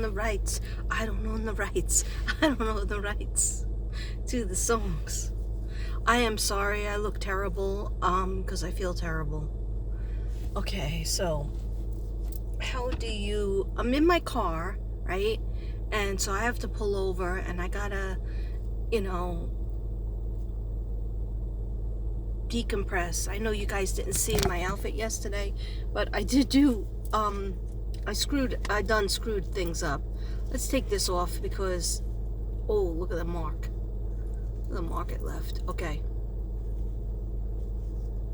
the rights. I don't own the rights. I don't own the rights to the songs. I am sorry I look terrible, because I feel terrible. Okay, so I'm in my car, right? And so I have to pull over and I gotta, decompress. I know you guys didn't see my outfit yesterday, but I did do, I done screwed things up. Let's take this off because, oh, look at the mark. The mark it left. Okay.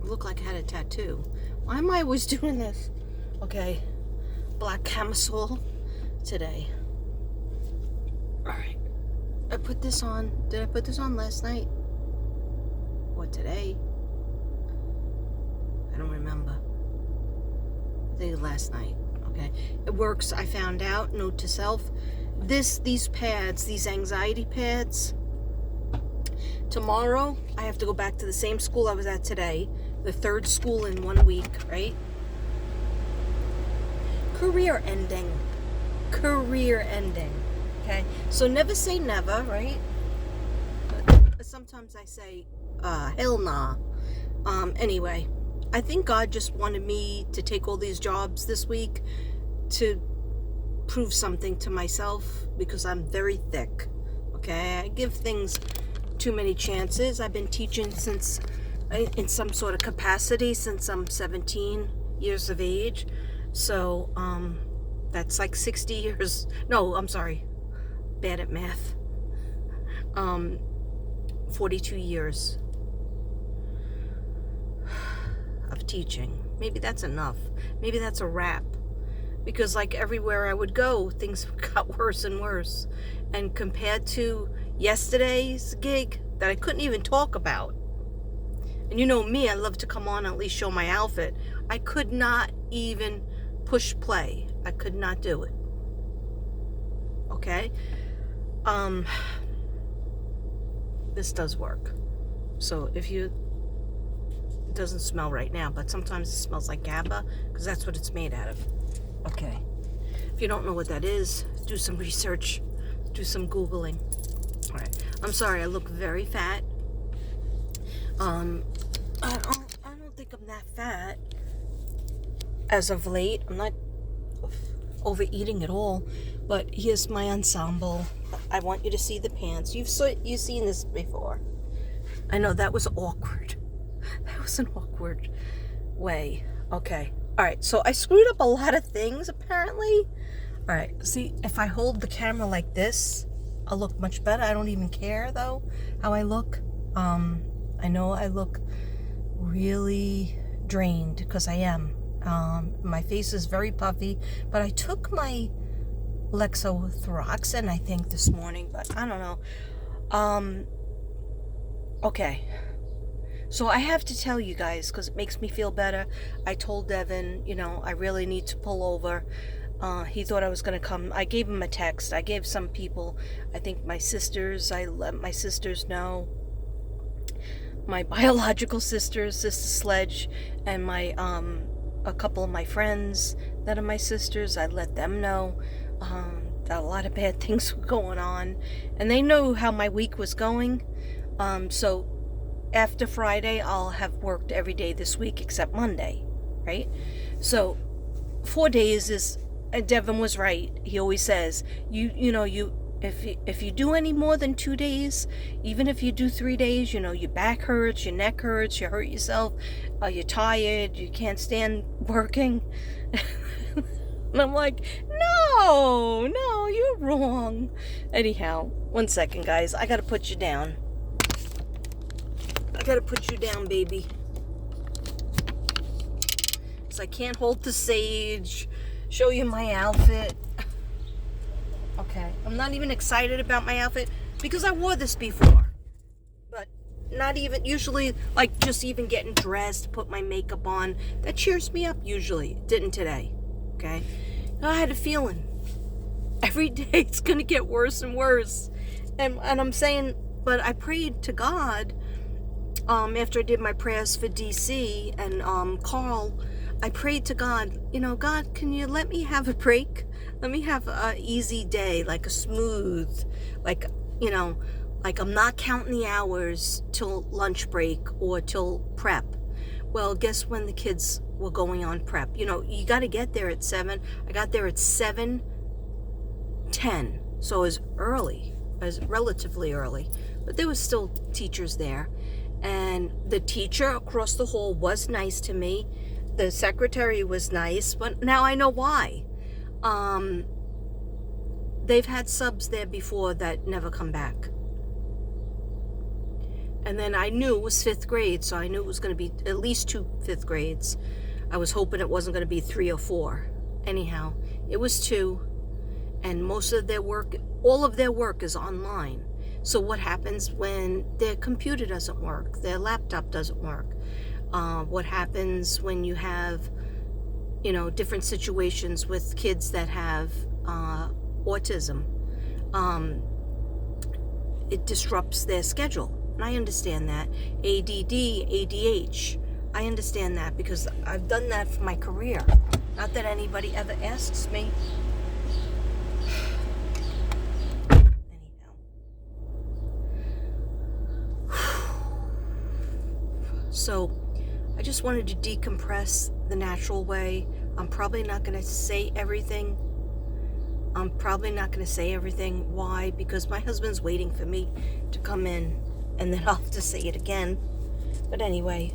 Looked like I had a tattoo. Why am I always doing this? Okay. Black camisole today. Alright. I put this on. Did I put this on last night? Or today? I don't remember. I think last night. Okay. It works. I found out. Note to self. These pads, these anxiety pads. Tomorrow, I have to go back to the same school I was at today. The third school in 1 week, right? Career ending. Okay? So never say never, right? But sometimes I say, hell nah. Anyway, I think God just wanted me to take all these jobs this week to prove something to myself because I'm very thick. Okay? I give things too many chances. I've been teaching since, in some sort of capacity, since I'm 17 years of age. So, that's like 60 years. No, I'm sorry. Bad at math. 42 years of teaching. Maybe that's enough. Maybe that's a wrap. Because like everywhere I would go, things got worse and worse. And compared to yesterday's gig that I couldn't even talk about. And you know me, I love to come on and at least show my outfit. I could not even push play. I could not do it. Okay? This does work. So it doesn't smell right now, but sometimes it smells like GABA because that's what it's made out of. Okay. If you don't know what that is, do some research, do some Googling. All right. I'm sorry, I look very fat. I don't think I'm that fat as of late. I'm not overeating at all, but here's my ensemble. I want you to see the pants. You've seen this before. I know that was awkward. That was an awkward way. Okay. All right. So I screwed up a lot of things apparently. All right. See, if I hold the camera like this, I'll look much better. I don't even care though how I look. I know I look really drained because I am. My face is very puffy, but I took my lexothoraxine, I think, this morning, but I don't know. Okay. So I have to tell you guys, because it makes me feel better. I told Devin, I really need to pull over. He thought I was going to come. I gave him a text. I gave some people, I think my sisters, I let my sisters know. My biological sisters, Sister Sledge, and my, a couple of my friends that are my sisters, I let them know that a lot of bad things were going on, and they know how my week was going. So after Friday, I'll have worked every day this week except Monday, right? So 4 days is, and Devin was right. He always says, if you do any more than 2 days, even if you do 3 days, your back hurts, your neck hurts, you hurt yourself, you're tired, you can't stand working. And I'm like, no, you're wrong. Anyhow, 1 second, guys. I gotta put you down. I gotta put you down, baby. Because I can't hold the sage, show you my outfit. Okay, I'm not even excited about my outfit because I wore this before. But not even, usually, like just even getting dressed, put my makeup on, that cheers me up usually. Didn't today, okay? I had a feeling. Every day it's going to get worse and worse. And I'm saying, but I prayed to God after I did my prayers for DC and Carl. I prayed to God, God, can you let me have a break? Let me have a easy day, like a smooth, like, you know, like I'm not counting the hours till lunch break or till prep. Well, guess when the kids were going on prep? You know, you got to get there at 7. I got there at 7:10, so it was early, it was relatively early, but there was still teachers there. And the teacher across the hall was nice to me. The secretary was nice, but now I know why. They've had subs there before that never come back. And then I knew it was 5th grade, so I knew it was going to be at least 2 5th grades. I was hoping it wasn't going to be 3 or 4. Anyhow, it was 2, and most of their work, all of their work is online. So what happens when their computer doesn't work, their laptop doesn't work? What happens when you have, you know, different situations with kids that have autism? It disrupts their schedule. And I understand that. ADD, ADH. I understand that because I've done that for my career. Not that anybody ever asks me. Anyhow. So I just wanted to decompress the natural way. I'm probably not going to say everything. Why? Because my husband's waiting for me to come in, and then I'll have to say it again. But anyway,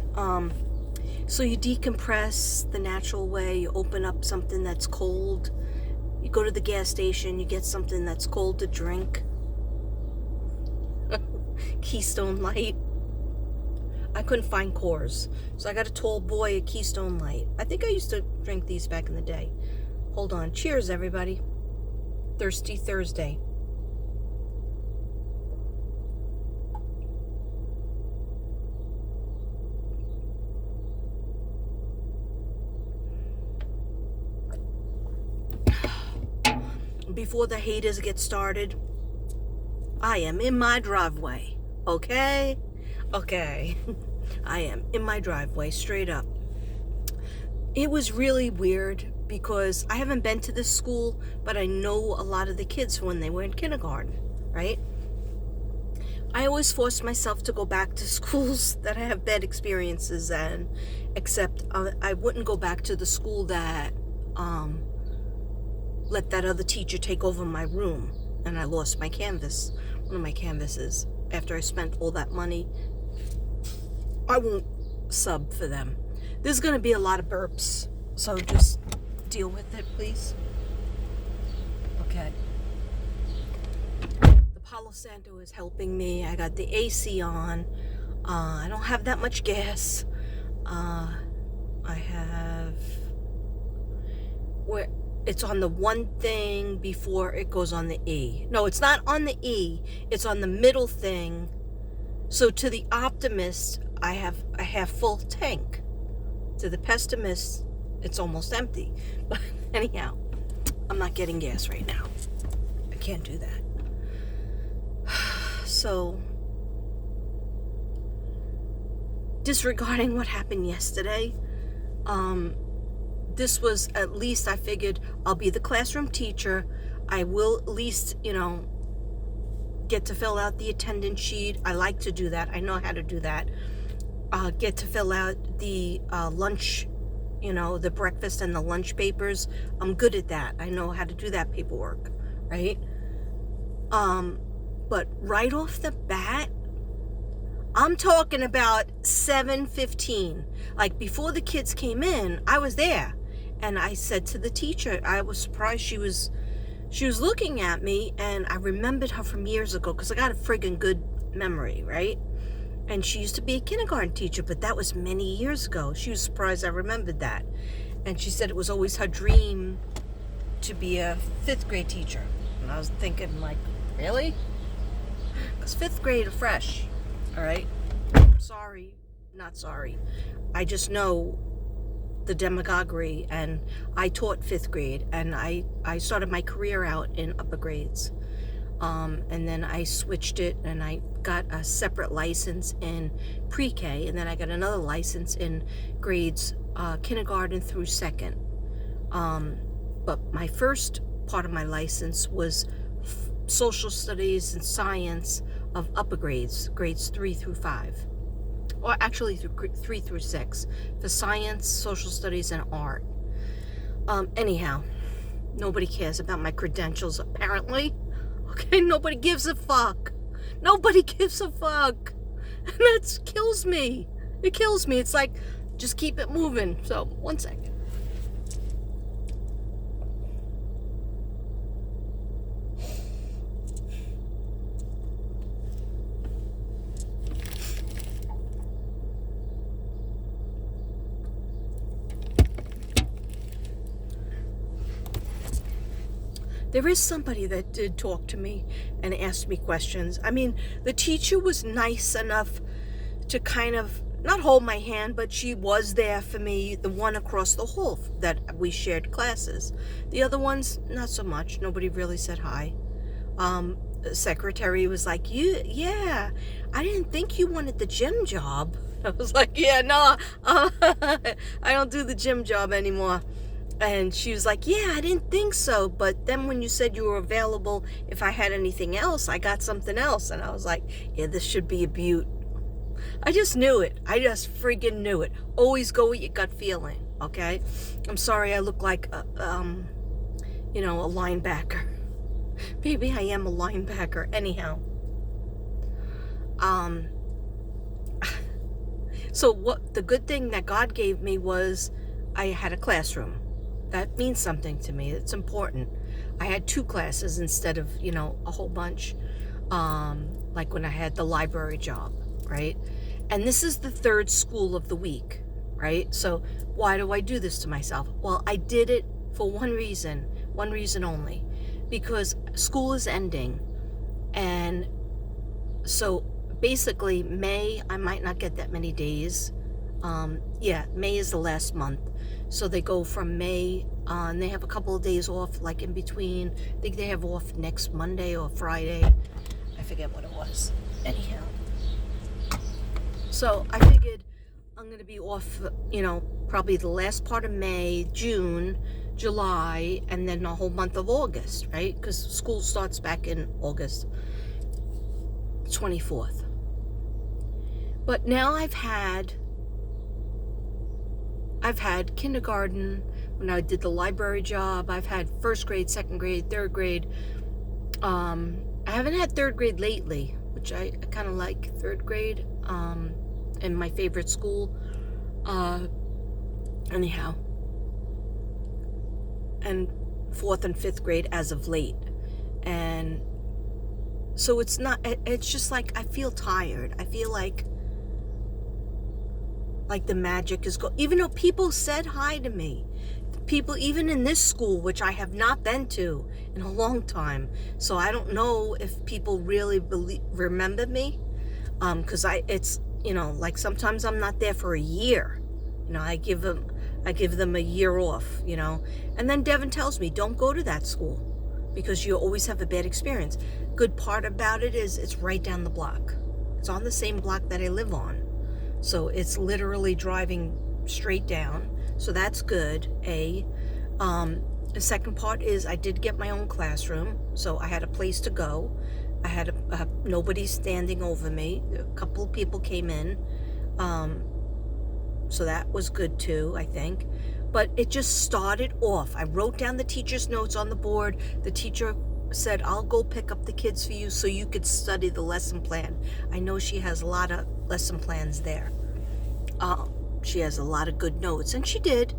so you decompress the natural way. You open up something that's cold. You go to the gas station. You get something that's cold to drink. Keystone Light. I couldn't find Coors, so I got a tall boy a Keystone Light. I think I used to drink these back in the day. Hold on. Cheers, everybody. Thirsty Thursday. Before the haters get started, I am in my driveway. Okay? Okay. I am in my driveway, straight up. It was really weird because I haven't been to this school, but I know a lot of the kids when they were in kindergarten, right? I always force myself to go back to schools that I have bad experiences in, except I wouldn't go back to the school that let that other teacher take over my room, and I lost my canvas, one of my canvases. After I spent all that money, I won't sub for them. There's going to be a lot of burps, so just deal with it, please. Okay. The Palo Santo is helping me. I got the AC on. I don't have that much gas. I have... where it's on the one thing before it goes on the E. No, it's not on the E. It's on the middle thing. So to the optimist, I have full tank. To the pessimist, it's almost empty. But anyhow, I'm not getting gas right now. I can't do that. So, disregarding what happened yesterday, this was at least, I figured I'll be the classroom teacher. I will at least, get to fill out the attendance sheet. I like to do that. I know how to do that. Get to fill out the lunch, the breakfast and the lunch papers. I'm good at that. I know how to do that paperwork, right? But right off the bat, I'm talking about 7:15. Like before the kids came in, I was there. And I said to the teacher, I was surprised she was looking at me, and I remembered her from years ago because I got a friggin' good memory, right? And she used to be a kindergarten teacher, but that was many years ago. She was surprised I remembered that. And she said it was always her dream to be a 5th grade teacher. And I was thinking, like, really? Because 5th grade are fresh, all right? Sorry, not sorry. I just know the demagoguery, and I taught 5th grade, and I started my career out in upper grades. And then I switched it, and I got a separate license in pre-K, and then I got another license in grades kindergarten through 2nd. But my first part of my license was social studies and science of upper grades, grades 3 through 5. Or actually 3 through 6, for science, social studies, and art. Anyhow, nobody cares about my credentials, apparently. Okay, nobody gives a fuck. Nobody gives a fuck. And that kills me. It kills me. It's like, just keep it moving. So, one second. There is somebody that did talk to me and asked me questions. I mean, the teacher was nice enough to kind of not hold my hand, but she was there for me. The one across the hall that we shared classes. The other ones, not so much. Nobody really said hi. The secretary was like, yeah, I didn't think you wanted the gym job. I was like, yeah, no, I don't do the gym job anymore. And she was like, yeah, I didn't think so. But then when you said you were available, if I had anything else, I got something else. And I was like, yeah, this should be a beaut. I just knew it. I just friggin' knew it. Always go with your gut feeling, okay? I'm sorry I look like, a linebacker. Maybe I am a linebacker. Anyhow. So what the good thing that God gave me was I had a classroom. That means something to me. It's important. I had 2 classes instead of, a whole bunch. Like when I had the library job, right? And this is the 3rd school of the week, right? So why do I do this to myself? Well, I did it for one reason only, because school is ending. And so basically May, I might not get that many days. May is the last month. So they go from May, and they have a couple of days off, like in between. I think they have off next Monday or Friday. I forget what it was. Anyhow. So I figured I'm going to be off, probably the last part of May, June, July, and then the whole month of August, right? Because school starts back in August 24th. But now I've had kindergarten when I did the library job. I've had 1st grade, 2nd grade, 3rd grade. I haven't had 3rd grade lately, which I kind of like 3rd grade. In my favorite school. Anyhow. And 4th and 5th grade as of late. And so it's just like I feel tired. I feel like the magic is even though people said hi to me. People even in this school, which I have not been to in a long time. So I don't know if people really remember me. Because it's like sometimes I'm not there for a year. I give them a year off, And then Devin tells me, don't go to that school because you always have a bad experience. Good part about it is it's right down the block. It's on the same block that I live on. So it's literally driving straight down. So that's good, A. The second part is I did get my own classroom. So I had a place to go. I had nobody standing over me. A couple of people came in. So that was good too, I think. But it just started off. I wrote down the teacher's notes on the board. The teacher said, I'll go pick up the kids for you so you could study the lesson plan. I know she has a lot of lesson plans there. She has a lot of good notes, and she did.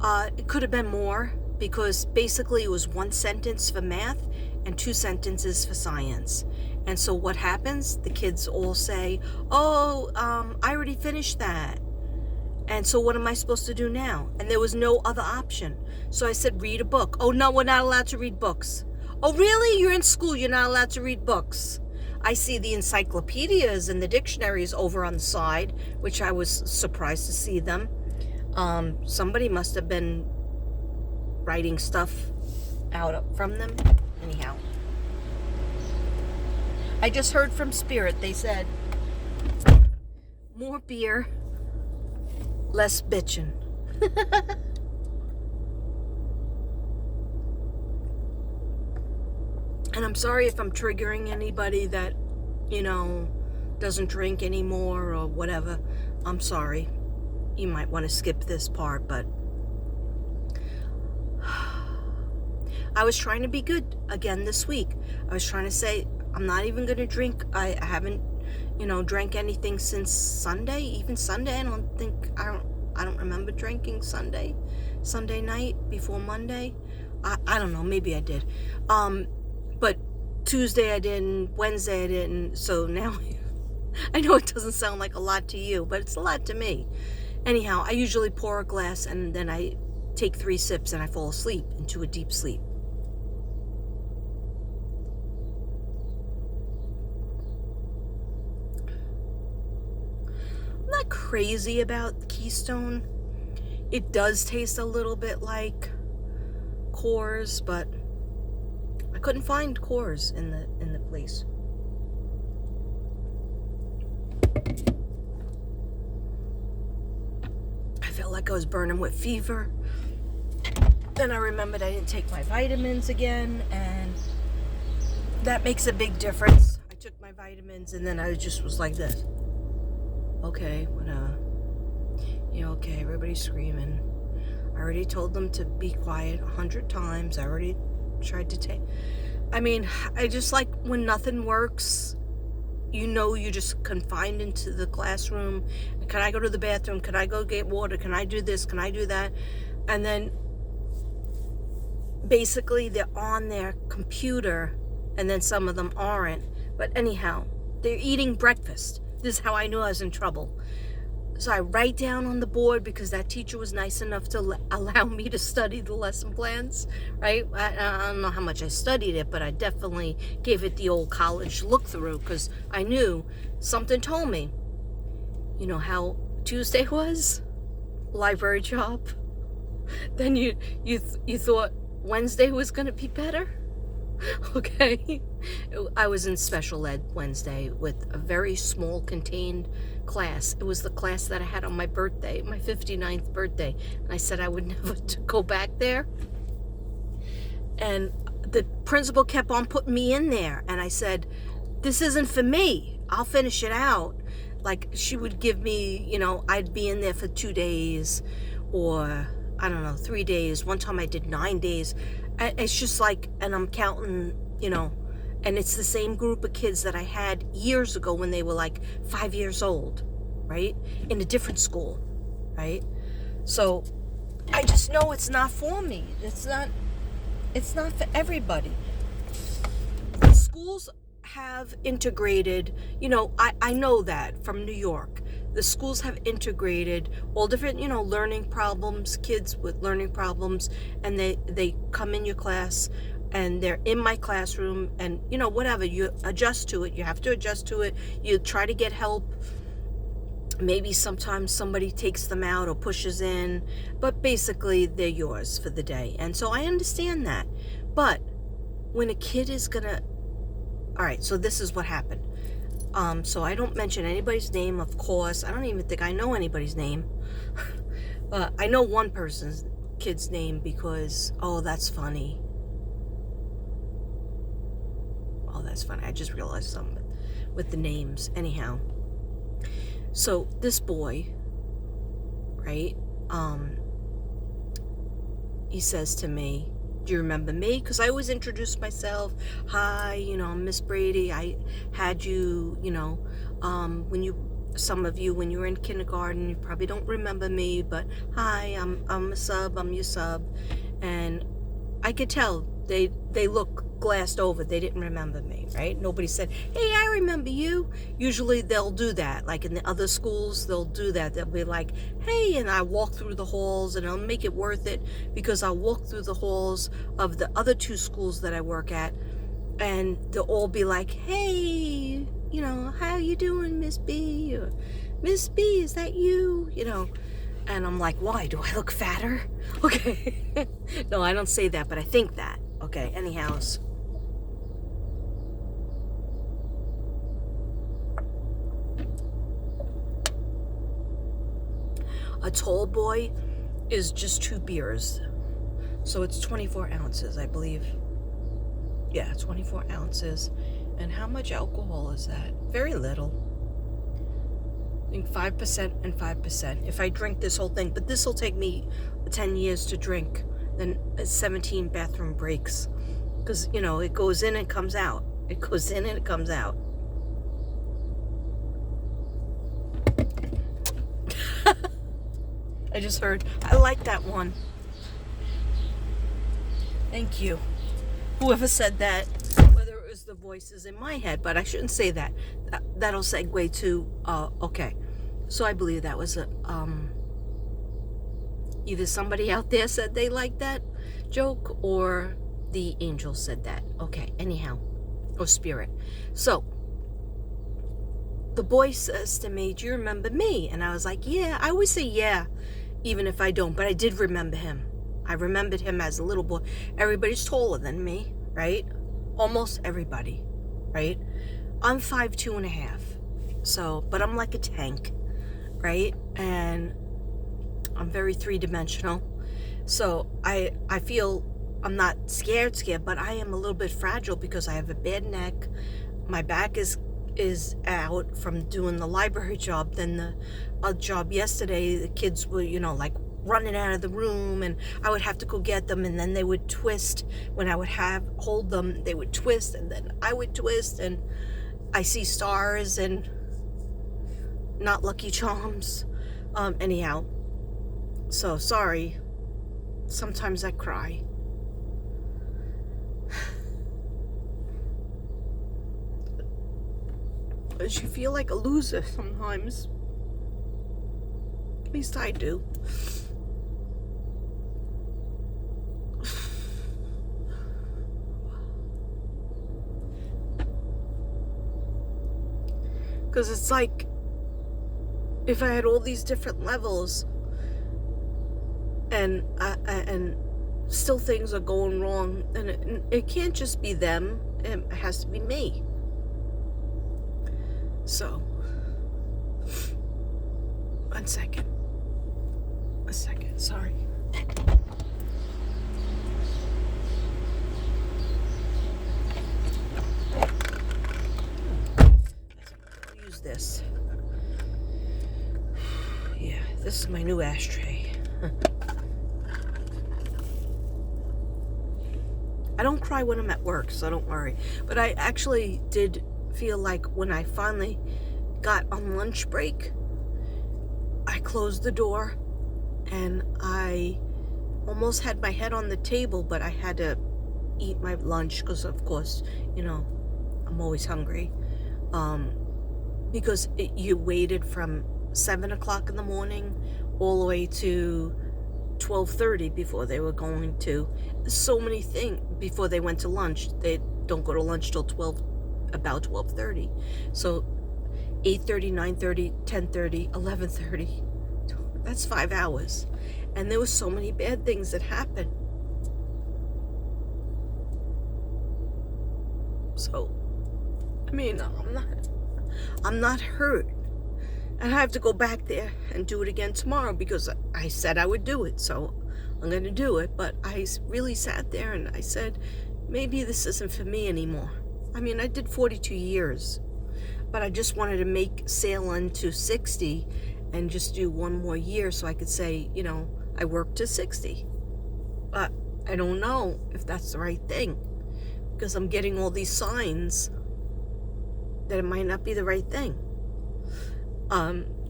It could have been more because basically it was 1 sentence for math and 2 sentences for science. And so what happens? The kids all say, I already finished that. And so what am I supposed to do now? And there was no other option. So I said, read a book. Oh, no, we're not allowed to read books. Oh, really? You're in school. You're not allowed to read books. I see the encyclopedias and the dictionaries over on the side, which I was surprised to see them. Somebody must have been writing stuff out from them. Anyhow. I just heard from Spirit. They said, more beer, less bitching. And I'm sorry if I'm triggering anybody that, you know, doesn't drink anymore or whatever. I'm sorry. You might want to skip this part, but I was trying to be good again this week. I was trying to say, I'm not even going to drink. I haven't, drank anything since Sunday. Even Sunday, I don't remember drinking Sunday night before Monday. I don't know. Maybe I did. But Tuesday I didn't, Wednesday I didn't. So now I know it doesn't sound like a lot to you, but it's a lot to me. Anyhow, I usually pour a glass and then I take 3 sips and I fall asleep into a deep sleep. I'm not crazy about Keystone. It does taste a little bit like Coors, but I couldn't find Coors in the place. I felt like I was burning with fever. Then I remembered I didn't take my vitamins again, and that makes a big difference. I took my vitamins and then I just was like this. Okay, whatever. Yeah, okay, everybody's screaming. I already told them to be quiet 100 times. I already tried to take... I just like when nothing works, you're just confined into the classroom. Can I go to the bathroom? Can I go get water? Can I do this? Can I do that? And then basically they're on their computer, and then some of them aren't. But anyhow, they're eating breakfast. This is how I knew I was in trouble. So I write down on the board, because that teacher was nice enough to allow me to study the lesson plans, right? I don't know how much I studied it, but I definitely gave it the old college look through, because I knew something told me. You know how Tuesday was? Library job. Then you thought Wednesday was going to be better? Okay. I was in special ed Wednesday with a very small contained class. It was the class that I had on my birthday, my 59th birthday. And I said I would never go back there. And the principal kept on putting me in there. And I said, this isn't for me. I'll finish it out. Like, she would give me, I'd be in there for 2 days or, 3 days. One time I did 9 days. It's just like, and I'm counting, and it's the same group of kids that I had years ago when they were like 5 years old, right? In a different school, right? So I just know it's not for me. It's not for everybody. Schools have integrated, I know that from New York. The schools have integrated all different, learning problems, kids with learning problems, and they come in your class and they're in my classroom, and, whatever, you adjust to it. You have to adjust to it. You try to get help. Maybe sometimes somebody takes them out or pushes in, but basically they're yours for the day. And so I understand that. But when a kid is gonna... All right, so this is what happened. So I don't mention anybody's name, of course. I don't even think I know anybody's name. I know one person's kid's name because, that's funny. Oh, that's funny. I just realized something with the names. Anyhow. So this boy, right? He says to me, do you remember me? Because I always introduce myself. Hi, I'm Miss Brady. I had you, some of you, when you were in kindergarten, you probably don't remember me, but hi, I'm a sub, I'm your sub. And I could tell they look glassed over. They didn't remember me, right? Nobody said, hey, I remember you. Usually they'll do that. Like in the other schools, they'll do that. They'll be like, hey, and I walk through the halls, and I'll make it worth it, because I'll walk through the halls of the other 2 schools that I work at, and they'll all be like, hey, how you doing, Miss B? Or, Miss B, is that you? And I'm like, why? Do I look fatter? Okay. No, I don't say that, but I think that. Okay, anyhow. A tall boy is just 2 beers. So it's 24 ounces, I believe. Yeah, 24 ounces. And how much alcohol is that? Very little. I think 5% and 5%. If I drink this whole thing, but this will take me 10 years to drink, then 17 bathroom breaks. Because, you know, it goes in and comes out. It goes in and it comes out. I just heard, I like that one. Thank you. Whoever said that, whether it was the voices in my head, but I shouldn't say that. That'll segue to, okay. So I believe that was either somebody out there said they liked that joke, or the angel said that. Okay, anyhow. Or spirit. So, the boy says to me, do you remember me? And I was like, yeah. I always say yeah, even if I don't, but I did remember him. I remembered him as a little boy. Everybody's taller than me, right? Almost everybody, right? I'm 5'2.5". So, but I'm like a tank, right? And I'm very three-dimensional. So I feel I'm not scared, but I am a little bit fragile because I have a bad neck. My back is out from doing the library job. Then the job yesterday, the kids were, you know, like running out of the room, and I would have to go get them, and then they would twist. When I would hold them, they would twist, and then I would twist, and I see stars and not Lucky Charms. Anyhow, so sorry. Sometimes I cry. But you feel like a loser sometimes. At least I do. Because it's like, if I had all these different levels, and still things are going wrong, and it can't just be them, it has to be me. So, one second, sorry. Use this. Yeah, this is my new ashtray. I don't cry when I'm at work, so don't worry. But I actually did feel like when I finally got on lunch break, I closed the door and I almost had my head on the table, but I had to eat my lunch because, of course, you know, I'm always hungry. Because you waited from 7 o'clock in the morning all the way to 12:30 before they were going to. So many things before they went to lunch. They don't go to lunch till about 12:30. So 8:30, 9:30, 10:30, 11:30. That's 5 hours. And there was so many bad things that happened. So, I mean, I'm not hurt. And I have to go back there and do it again tomorrow because I said I would do it. So I'm going to do it. But I really sat there and I said, maybe this isn't for me anymore. I mean, I did 42 years, but I just wanted to make sail into 60 and just do one more year so I could say, you know, I worked to 60. But I don't know if that's the right thing because I'm getting all these signs that it might not be the right thing.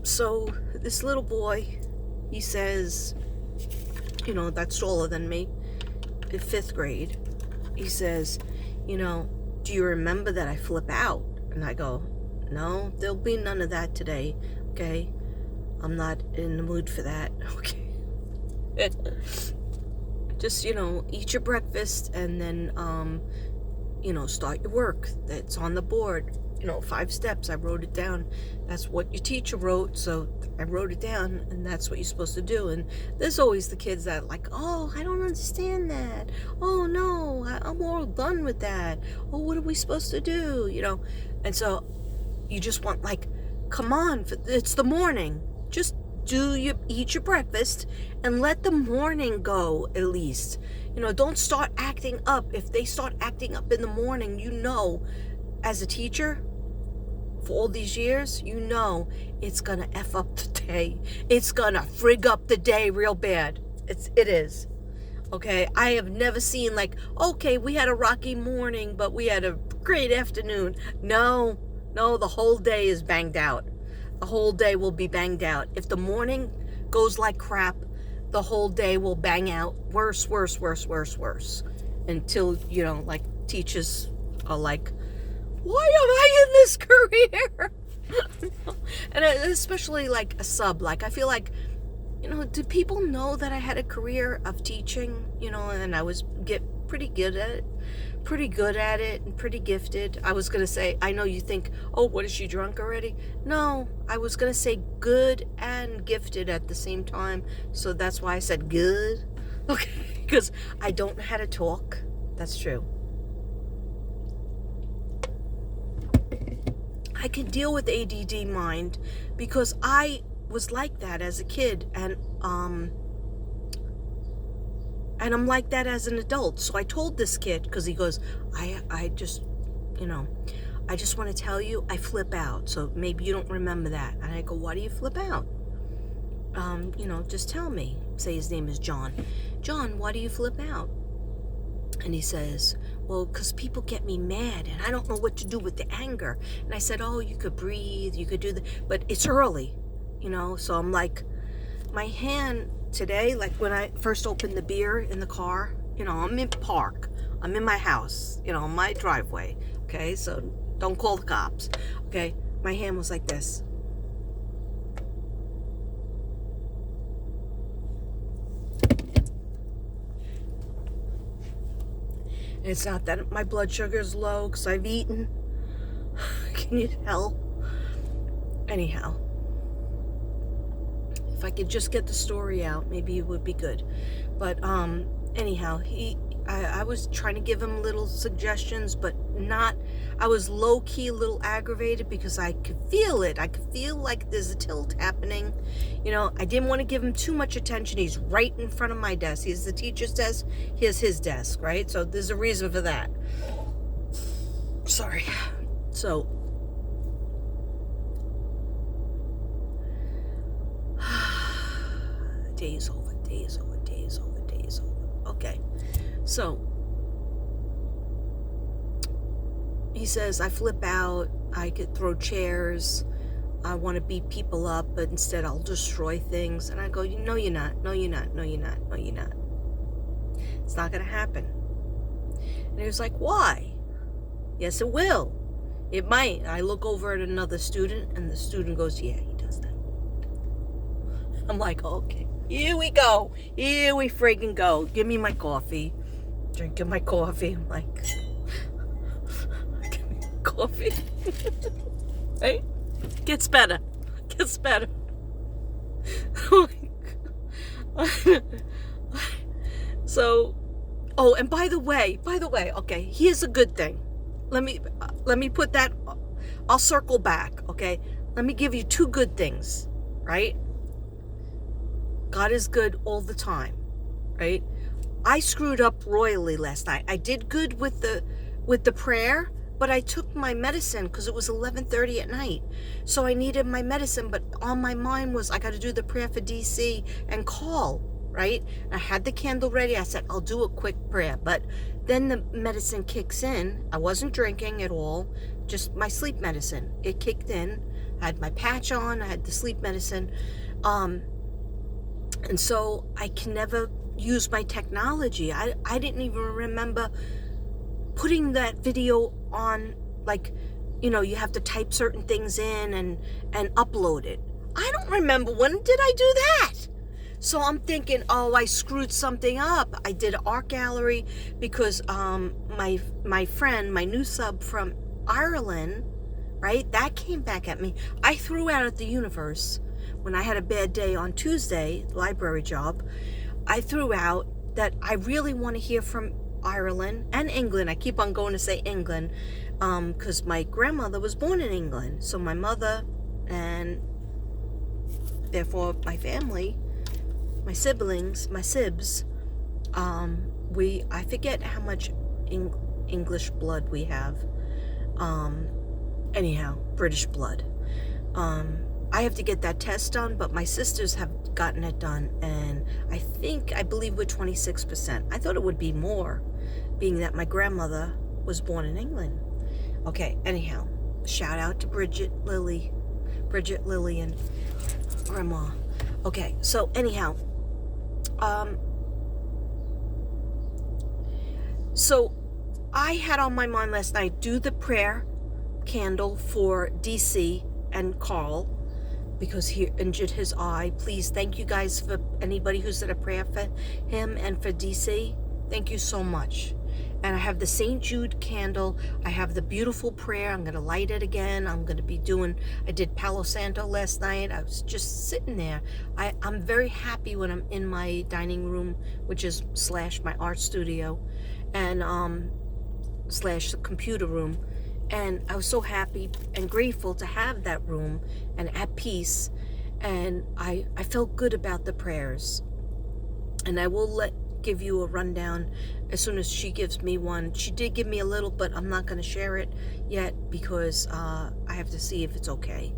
So this little boy, he says, you know, that's taller than me, in 5th grade. He says, you know, do you remember that I flip out? And I go, no, there'll be none of that today, okay? I'm not in the mood for that, okay? Just, you know, eat your breakfast and then, you know, start your work. That's on the board. You know, 5 steps. I wrote it down. That's what your teacher wrote, so I wrote it down, and that's what you're supposed to do. And there's always the kids that are like, oh, I don't understand that. Oh, no, I'm all done with that. Oh, what are we supposed to do? You know, and so you just want, like, come on, it's the morning. Just eat your breakfast and let the morning go at least. Don't start acting up. If they start acting up in the morning, as a teacher for all these years, it's gonna F up the day. It's gonna frig up the day real bad. It is. Okay, I have never seen okay, we had a rocky morning, but we had a great afternoon. No, the whole day is banged out. The whole day will be banged out. If the morning goes like crap, the whole day will bang out worse, until, teachers are like, why am I in this career? And especially a sub, I feel do people know that I had a career of teaching, and I was pretty good at it, and pretty gifted. I was going to say, I know you think, oh, what, is she drunk already? No, I was going to say good and gifted at the same time. So that's why I said good. Okay, because I don't know how to talk. That's true. I can deal with ADD mind because I was like that as a kid, and I'm like that as an adult. So I told this kid, because he goes, I just want to tell you, I flip out. So maybe you don't remember that. And I go, why do you flip out? Just tell me. Say his name is John. John, why do you flip out? And he says, well, because people get me mad and I don't know what to do with the anger. And I said, oh, you could breathe, you could do but it's early, so I'm like, my hand today, when I first opened the beer in the car, I'm in park, I'm in my house, my driveway, okay, so don't call the cops, okay, my hand was like this. And it's not that my blood sugar is low because I've eaten. Can you tell? Anyhow, if I could just get the story out, maybe it would be good. But anyhow, I was trying to give him little suggestions, but I was low-key a little aggravated because I could feel it. I could feel like there's a tilt happening. I didn't want to give him too much attention. He's right in front of my desk. He's the teacher's desk. Here's his desk, right? So there's a reason for that. Sorry. So, days over. Okay. So, he says, I flip out, I could throw chairs, I want to beat people up, but instead I'll destroy things. And I go, no, you're not. It's not going to happen. And he was like, why? Yes, it will. It might. I look over at another student, and the student goes, yeah, he does that. I'm like, okay, here we go. Here we friggin' go. Give me my coffee. Drinking my coffee. I'm like, give me coffee. Right? Gets better. So, oh, and by the way, okay, here's a good thing. Let me put that, I'll circle back, okay? Let me give you two good things, right? God is good all the time, right? I screwed up royally last night. I did good with the prayer, but I took my medicine because it was 11:30 at night. So I needed my medicine, but on my mind was I got to do the prayer for DC and call, right? I had the candle ready. I said, I'll do a quick prayer. But then the medicine kicks in. I wasn't drinking at all, just my sleep medicine. It kicked in. I had my patch on. I had the sleep medicine. And so I can never use my technology. I didn't even remember putting that video on, you have to type certain things in and upload it. I don't remember, when did I do that? So I'm thinking, oh, I screwed something up. I did art gallery because my friend, my new sub from Ireland, right, that came back at me. I threw out at the universe when I had a bad day on Tuesday, library job. I threw out that I really want to hear from Ireland and England. I keep on going to say England because my grandmother was born in England. So my mother and therefore my family, my siblings, my sibs, I forget how much English blood we have. Anyhow, British blood. I have to get that test done, but my sisters have gotten it done, and I believe we're 26%. I thought it would be more, being that my grandmother was born in England. Okay, anyhow, shout out to Bridget, Lily, and Grandma. Okay, so anyhow, so I had on my mind last night, do the prayer candle for DC and Carl, because he injured his eye. Please, thank you guys for anybody who said a prayer for him and for DC. Thank you so much. And I have the St. Jude candle. I have the beautiful prayer. I'm going to light it again. I did Palo Santo last night. I was just sitting there. I'm very happy when I'm in my dining room, which is / my art studio, and / the computer room. And I was so happy and grateful to have that room and at peace. And I felt good about the prayers. And I will give you a rundown as soon as she gives me one. She did give me a little, but I'm not going to share it yet because I have to see if it's okay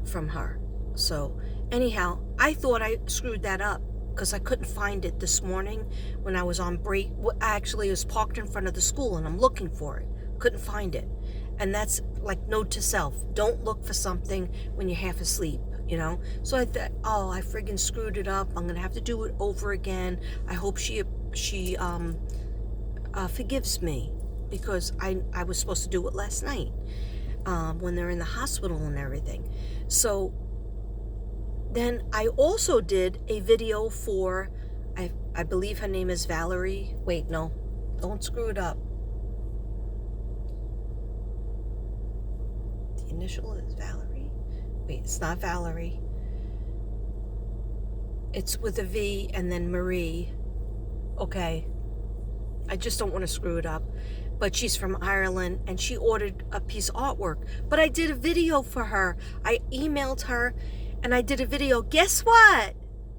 from her. So anyhow, I thought I screwed that up because I couldn't find it this morning when I was on break. Actually, it was parked in front of the school and I'm looking for it. Couldn't find it. And that's like note to self. Don't look for something when you're half asleep, you know? So I thought, oh, I friggin' screwed it up. I'm going to have to do it over again. I hope she forgives me because I was supposed to do it last night when they're in the hospital and everything. So then I also did a video for, I believe her name is Valerie. Wait, no, don't screw it up. Initial is Valerie. Wait, it's not Valerie. It's with a V and then Marie. Okay. I just don't want to screw it up. But she's from Ireland and she ordered a piece of artwork. But I did a video for her. I emailed her and I did a video. Guess what?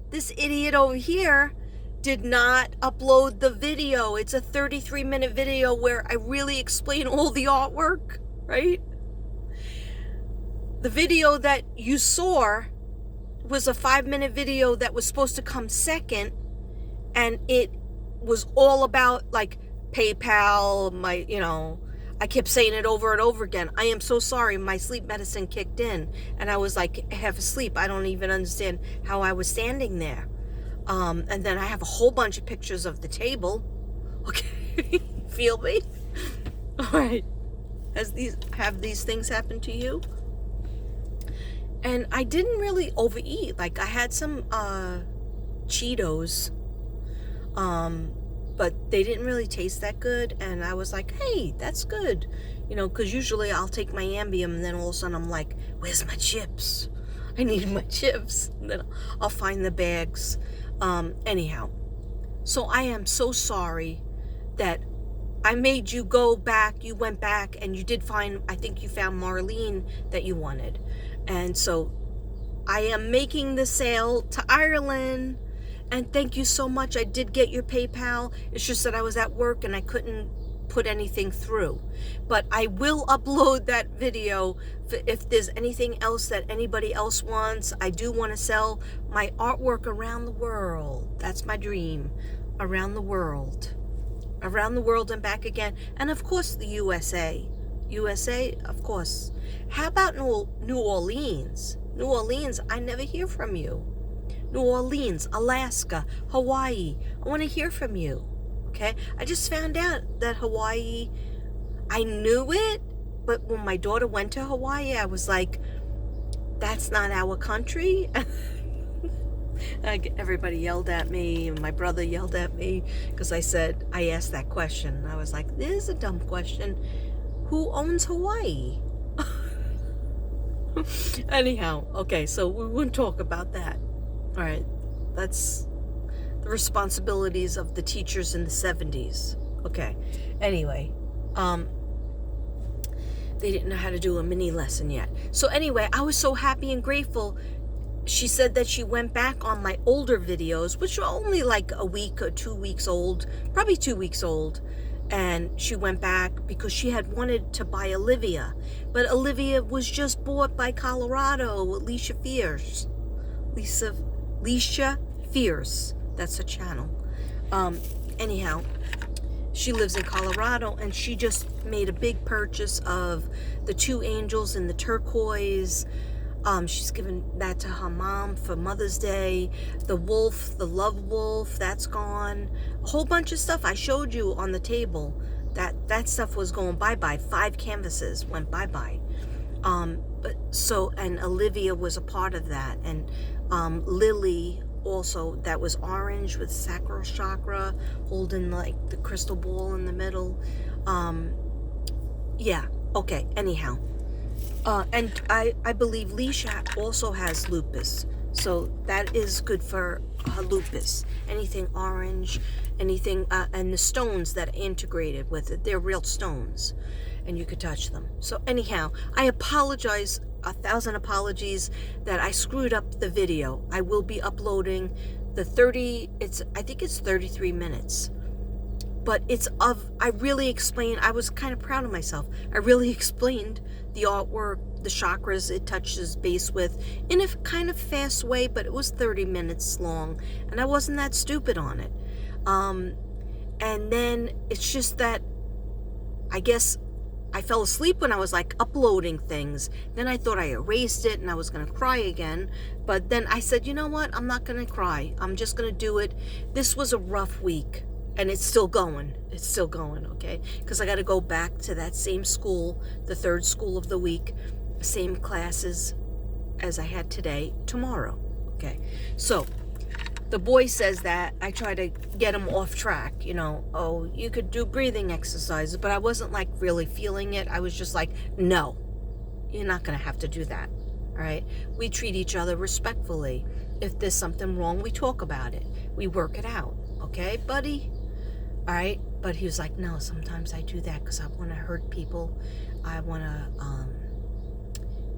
This idiot over here did not upload the video. It's a 33-minute video where I really explain all the artwork, right? The video that you saw was a 5-minute video that was supposed to come second, and it was all about like PayPal, I kept saying it over and over again. I am so sorry, my sleep medicine kicked in and I was like half asleep. I don't even understand how I was standing there. And then I have a whole bunch of pictures of the table. Okay, feel me? All right. Have these things happened to you? And I didn't really overeat. Like I had some Cheetos, but they didn't really taste that good. And I was like, hey, that's good. Because usually I'll take my Ambien and then all of a sudden I'm like, where's my chips? I need my chips. And then I'll find the bags. Anyhow, so I am so sorry that I made you go back. You went back and you did find, I think you found Marlene that you wanted. And so I am making the sale to Ireland. And thank you so much. I did get your PayPal. It's just that I was at work and I couldn't put anything through. But I will upload that video if there's anything else that anybody else wants. I do want to sell my artwork around the world. That's my dream. Around the world. Around the world and back again. And of course the USA. USA, of course. How about New Orleans? New Orleans, I never hear from you. New Orleans, Alaska, Hawaii. I want to hear from you. Okay? I just found out that Hawaii, I knew it, but when my daughter went to Hawaii, I was like, that's not our country. Everybody yelled at me, and my brother yelled at me because I asked that question. I was like, this is a dumb question. Who owns Hawaii? Anyhow, okay, so we wouldn't talk about that. All right, that's the responsibilities of the teachers in the 70s. Okay, anyway, they didn't know how to do a mini lesson yet. So anyway, I was so happy and grateful she said that she went back on my older videos, which were only like a week or 2 weeks old, probably 2 weeks old. And she went back because she had wanted to buy Olivia. But Olivia was just bought by Colorado, Alicia Fierce. Alicia Fierce. That's her channel. Anyhow, she lives in Colorado, and she just made a big purchase of the 2 angels in the turquoise. She's given that to her mom for Mother's Day. The wolf, the love wolf, that's gone. A whole bunch of stuff I showed you on the table. That stuff was going bye-bye. 5 canvases went bye-bye. And Olivia was a part of that. And Lily also, that was orange with sacral chakra, holding like the crystal ball in the middle. Yeah, okay, anyhow. And I believe Leisha also has lupus. So that is good for her lupus. Anything orange, anything, and the stones that are integrated with it, they're real stones. And you could touch them. So anyhow, I apologize, 1,000 apologies that I screwed up the video. I will be uploading the I think it's 33 minutes. But I really explained, I was kind of proud of myself. I really explained the artwork, the chakras it touches base with, in a kind of fast way, but it was 30 minutes long, and I wasn't that stupid on it. And then it's just that, I guess, I fell asleep when I was like uploading things. Then I thought I erased it and I was going to cry again. But then I said, you know what? I'm not going to cry. I'm just going to do it. This was a rough week. And it's still going. It's still going, okay? Because I got to go back to that same school, the 3rd school of the week, same classes as I had today, tomorrow, okay? So the boy says that. I try to get him off track, oh, you could do breathing exercises, but I wasn't like really feeling it. I was just like, no, you're not going to have to do that, all right? We treat each other respectfully. If there's something wrong, we talk about it. We work it out, okay, buddy? All right, but he was like, no, sometimes I do that because I want to hurt people. I want to,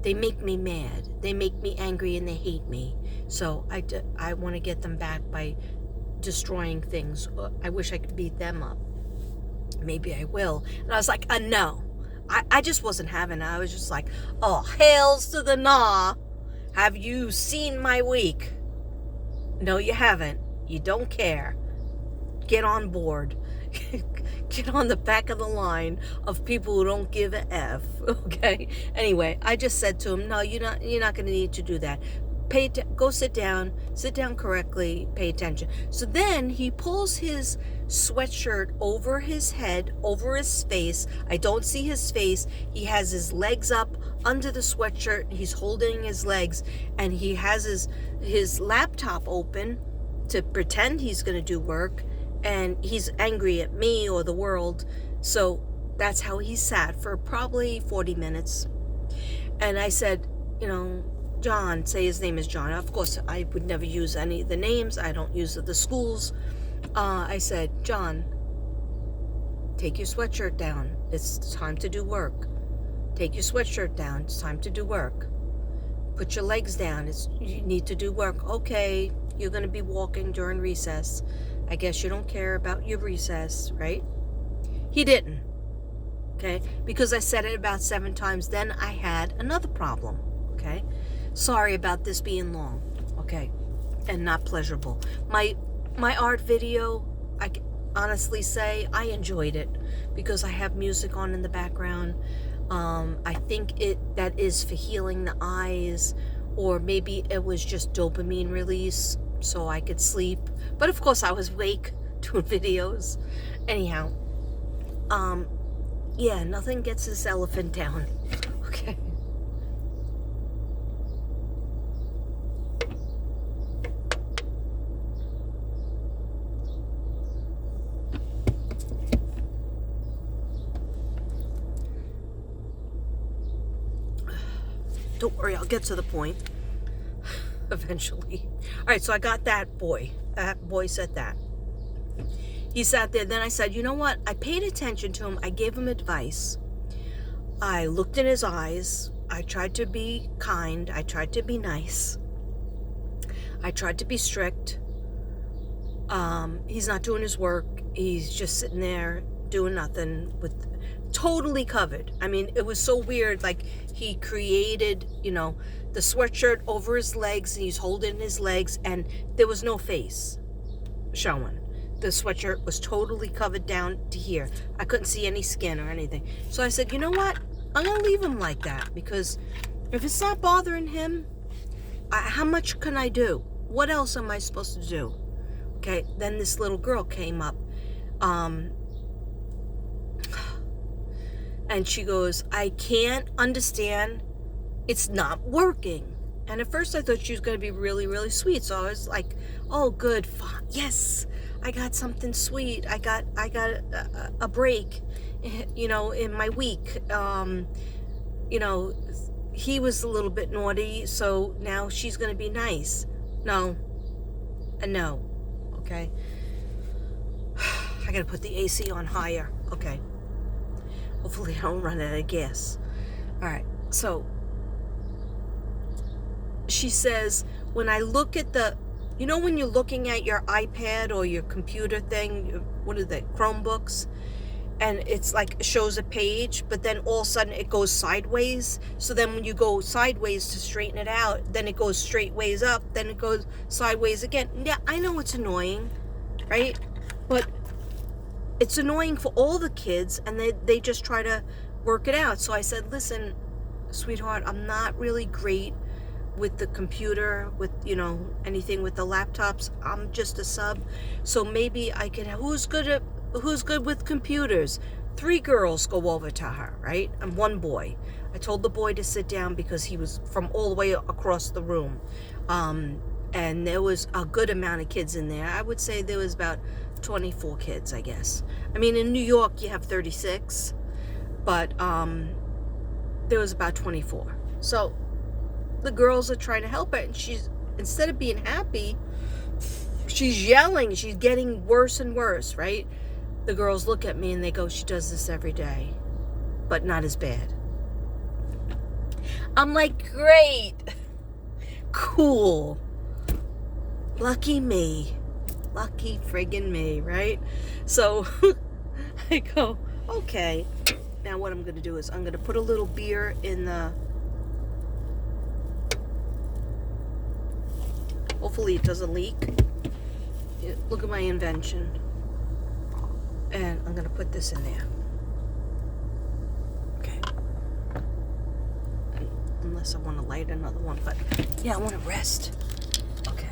they make me mad. They make me angry and they hate me. So I want to get them back by destroying things. I wish I could beat them up. Maybe I will. And I was like, no. I just wasn't having it. I was just like, oh, hails to the nah. Have you seen my week? No, you haven't. You don't care. Get on board. Get on the back of the line of people who don't give a F, okay? Anyway, I just said to him, no, you're not going to need to do that. Go sit down correctly, pay attention. So then he pulls his sweatshirt over his head, over his face. I don't see his face. He has his legs up under the sweatshirt. He's holding his legs, and he has his laptop open to pretend he's going to do work. And he's angry at me or the world. So that's how he sat for probably 40 minutes. And I said, John, say his name is John. Of course, I would never use any of the names. I don't use the schools. I said, John, take your sweatshirt down. It's time to do work. Take your sweatshirt down. It's time to do work. Put your legs down. You need to do work. Okay, you're going to be walking during recess. I guess you don't care about your recess, right? He didn't, okay? Because I said it about 7 times. Then I had another problem, okay? Sorry about this being long, okay? And not pleasurable. My art video, I can honestly say I enjoyed it because I have music on in the background. I think that is for healing the eyes, or maybe it was just dopamine release so I could sleep. But of course I was awake doing videos. Anyhow, yeah, nothing gets this elephant down. Okay. Don't worry, I'll get to the point eventually. All right, so I got that boy. That boy said that. He sat there. Then I said, you know what? I paid attention to him. I gave him advice. I looked in his eyes. I tried to be kind. I tried to be nice. I tried to be strict. He's not doing his work. He's just sitting there doing nothing with totally covered. I mean, it was so weird. Like, he created, the sweatshirt over his legs, and he's holding his legs, and there was no face showing. The sweatshirt was totally covered down to here. I couldn't see any skin or anything. So I said, you know what? I'm going to leave him like that, because if it's not bothering him, how much can I do? What else am I supposed to do? Okay, then this little girl came up. And she goes, I can't understand. It's not working. And at first I thought she was going to be really, really sweet. So I was like, oh, good. Yes, I got something sweet. I got a break, in my week. He was a little bit naughty. So now she's going to be nice. No. And no. Okay. I got to put the AC on higher. Okay. Hopefully I don't run out of gas. All right. So she says, when I look at when you're looking at your iPad or your computer thing, what are they, Chromebooks, and it's like shows a page, but then all of a sudden it goes sideways. So then when you go sideways to straighten it out, then it goes straight ways up, then it goes sideways again. Yeah, I know it's annoying, right? But it's annoying for all the kids, and they just try to work it out. So I said, listen, sweetheart, I'm not really great with the computer, with, anything with the laptops. I'm just a sub. So maybe I could, who's good with computers? 3 girls go over to her, right? And 1 boy. I told the boy to sit down because he was from all the way across the room. And there was a good amount of kids in there. I would say there was about 24 kids, I guess. I mean, in New York, you have 36, but there was about 24. So the girls are trying to help her, and she's, instead of being happy, she's yelling. She's getting worse and worse, right? The girls look at me and they go, she does this every day, but not as bad. I'm like, great, cool, lucky me. Lucky friggin' me, right? So I go, okay. Now what I'm going to do is I'm going to put a little beer in the... Hopefully it doesn't leak. Look at my invention. And I'm going to put this in there. Okay. Unless I want to light another one. But yeah, I want to rest. Okay.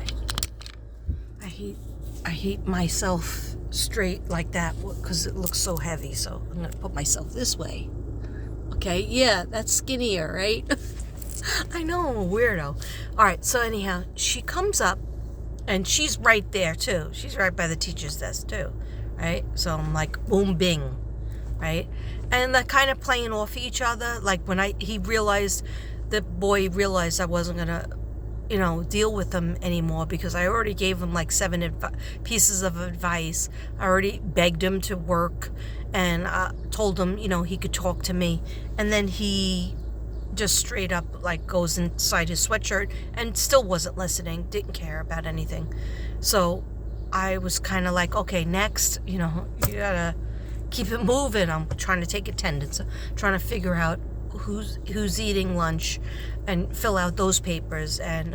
I hate myself straight like that because it looks so heavy. So I'm going to put myself this way. Okay, yeah, that's skinnier, right? I know, I'm a weirdo. All right, so anyhow, she comes up, and she's right there, too. She's right by the teacher's desk, too, right? So I'm like, boom, bing, right? And they're kind of playing off each other. Like when the boy realized I wasn't going to, deal with him anymore because I already gave him like 7 pieces of advice. I already begged him to work and told him, he could talk to me. And then he just straight up like goes inside his sweatshirt and still wasn't listening, didn't care about anything. So I was kind of like, okay, next, you gotta keep it moving. I'm trying to take attendance, trying to figure out who's eating lunch and fill out those papers. And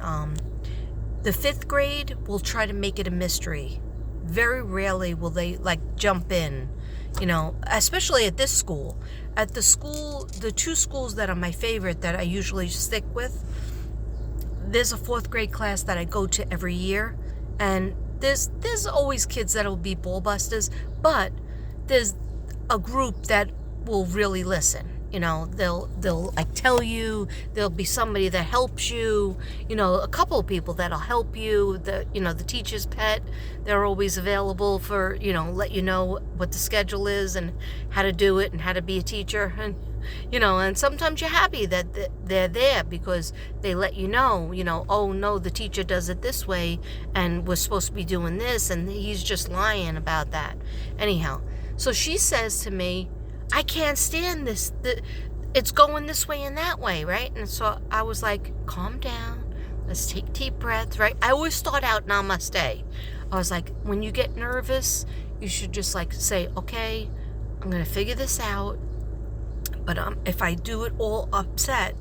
the 5th grade will try to make it a mystery. Very rarely will they like jump in, especially at this school. At the school, the 2 schools that are my favorite that I usually stick with, there's a 4th grade class that I go to every year, and there's always kids that'll be ball busters, but there's a group that will really listen. They'll like tell you, there'll be somebody that helps you, a couple of people that'll help you. The teacher's pet, they're always available for, let you know what the schedule is and how to do it and how to be a teacher. And, and sometimes you're happy that they're there because they let you know, oh no, the teacher does it this way and we're supposed to be doing this and he's just lying about that. Anyhow, so she says to me, I can't stand this. It's going this way and that way, right? And so I was like, calm down. Let's take deep breaths, right? I always start out namaste. I was like, when you get nervous, you should just like say, okay, I'm going to figure this out. But if I do it all upset,